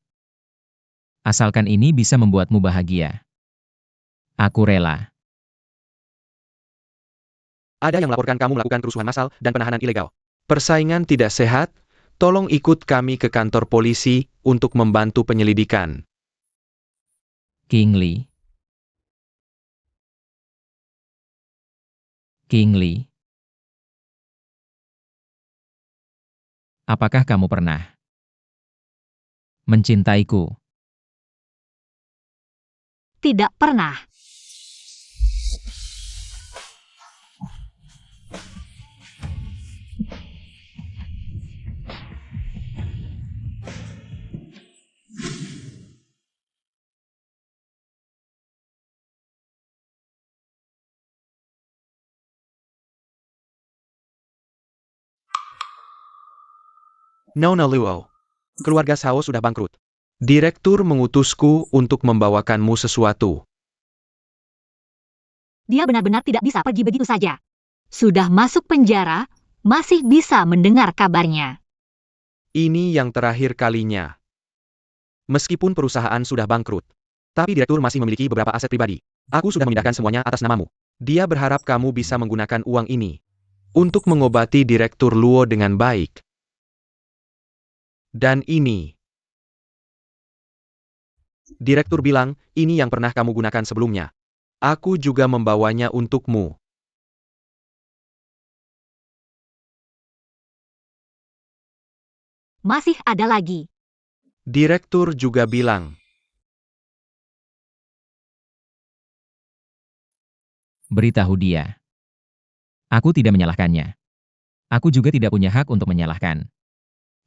Asalkan ini bisa membuatmu bahagia. Aku rela. Ada yang melaporkan kamu melakukan kerusuhan massal dan penahanan ilegal. Persaingan tidak sehat, tolong ikut kami ke kantor polisi untuk membantu penyelidikan. King Li. King Li. Apakah kamu pernah mencintaiku? Tidak pernah. Nona Luo. Keluarga Sao sudah bangkrut. Direktur mengutusku untuk membawakanmu sesuatu. Dia benar-benar tidak bisa pergi begitu saja. Sudah masuk penjara, masih bisa mendengar kabarnya. Ini yang terakhir kalinya. Meskipun perusahaan sudah bangkrut, tapi direktur masih memiliki beberapa aset pribadi. Aku sudah memindahkan semuanya atas namamu. Dia berharap kamu bisa menggunakan uang ini untuk mengobati Direktur Luo dengan baik. Dan ini. Direktur bilang, ini yang pernah kamu gunakan sebelumnya. Aku juga membawanya untukmu. Masih ada lagi. Direktur juga bilang, Beritahu dia. Aku tidak menyalahkannya. Aku juga tidak punya hak untuk menyalahkan.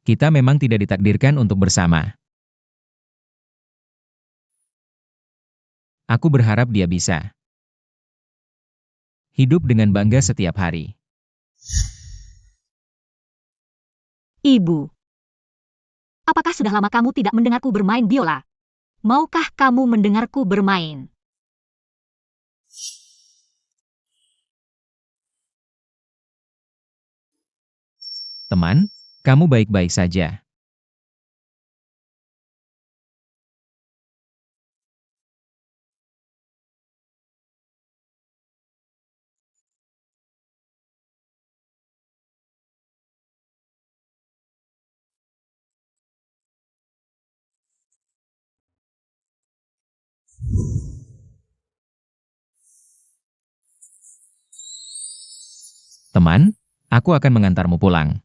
Kita memang tidak ditakdirkan untuk bersama. Aku berharap dia bisa hidup dengan bangga setiap hari. Ibu. Apakah sudah lama kamu tidak mendengarku bermain biola? Maukah kamu mendengarku bermain? Teman, kamu baik-baik saja. Teman, aku akan mengantarmu pulang.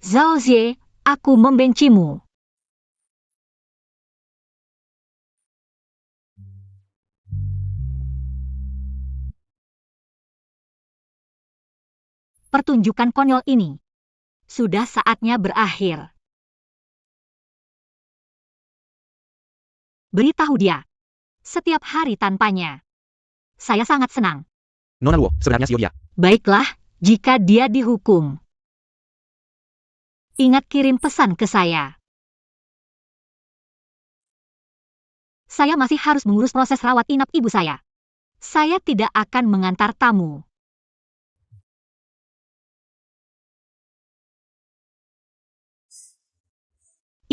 Zhao Zhe, aku membencimu. Pertunjukan konyol ini sudah saatnya berakhir. Beritahu dia. Setiap hari tanpanya. Saya sangat senang. Nona Luo, sebenarnya Xiao dia. Baiklah, jika dia dihukum. Ingat kirim pesan ke saya. Saya masih harus mengurus proses rawat inap ibu saya. Saya tidak akan mengantar tamu.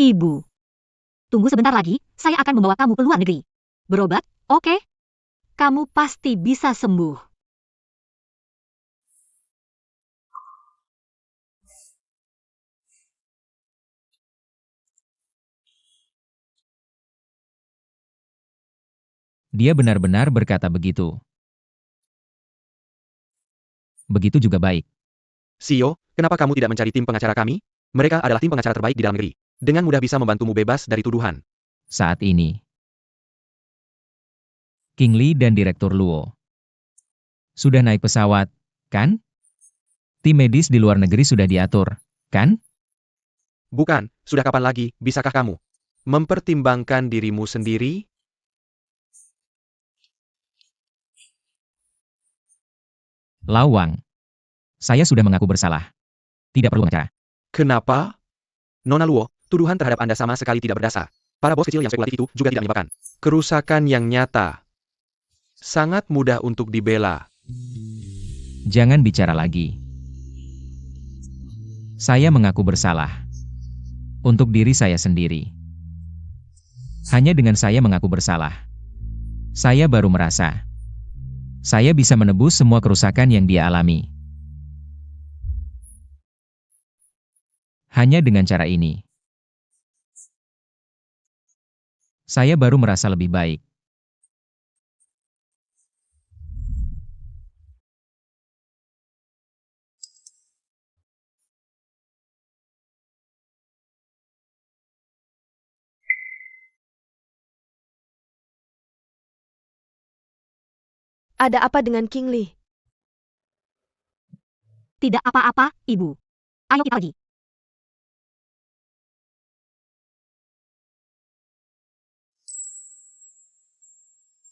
Ibu. Tunggu sebentar lagi, saya akan membawa kamu ke luar negeri. Berobat, oke? Kamu pasti bisa sembuh. Dia benar-benar berkata begitu. Begitu juga baik. Sio, kenapa kamu tidak mencari tim pengacara kami? Mereka adalah tim pengacara terbaik di dalam negeri. Dengan mudah bisa membantumu bebas dari tuduhan. Saat ini, King Lee dan Direktur Luo sudah naik pesawat, kan? Tim medis di luar negeri sudah diatur, kan? Bukan, sudah kapan lagi, bisakah kamu mempertimbangkan dirimu sendiri? Lawang. Saya sudah mengaku bersalah. Tidak perlu pengacara. Kenapa? Nona Luo, tuduhan terhadap Anda sama sekali tidak berdasar. Para bos kecil yang spekulatif itu juga tidak menyebabkan kerusakan yang nyata. Sangat mudah untuk dibela. Jangan bicara lagi. Saya mengaku bersalah. Untuk diri saya sendiri. Hanya dengan saya mengaku bersalah, saya baru merasa saya bisa menebus semua kerusakan yang dia alami. Hanya dengan cara ini, saya baru merasa lebih baik. Ada apa dengan King Lee? Tidak apa-apa, Ibu. Ayo kita pergi.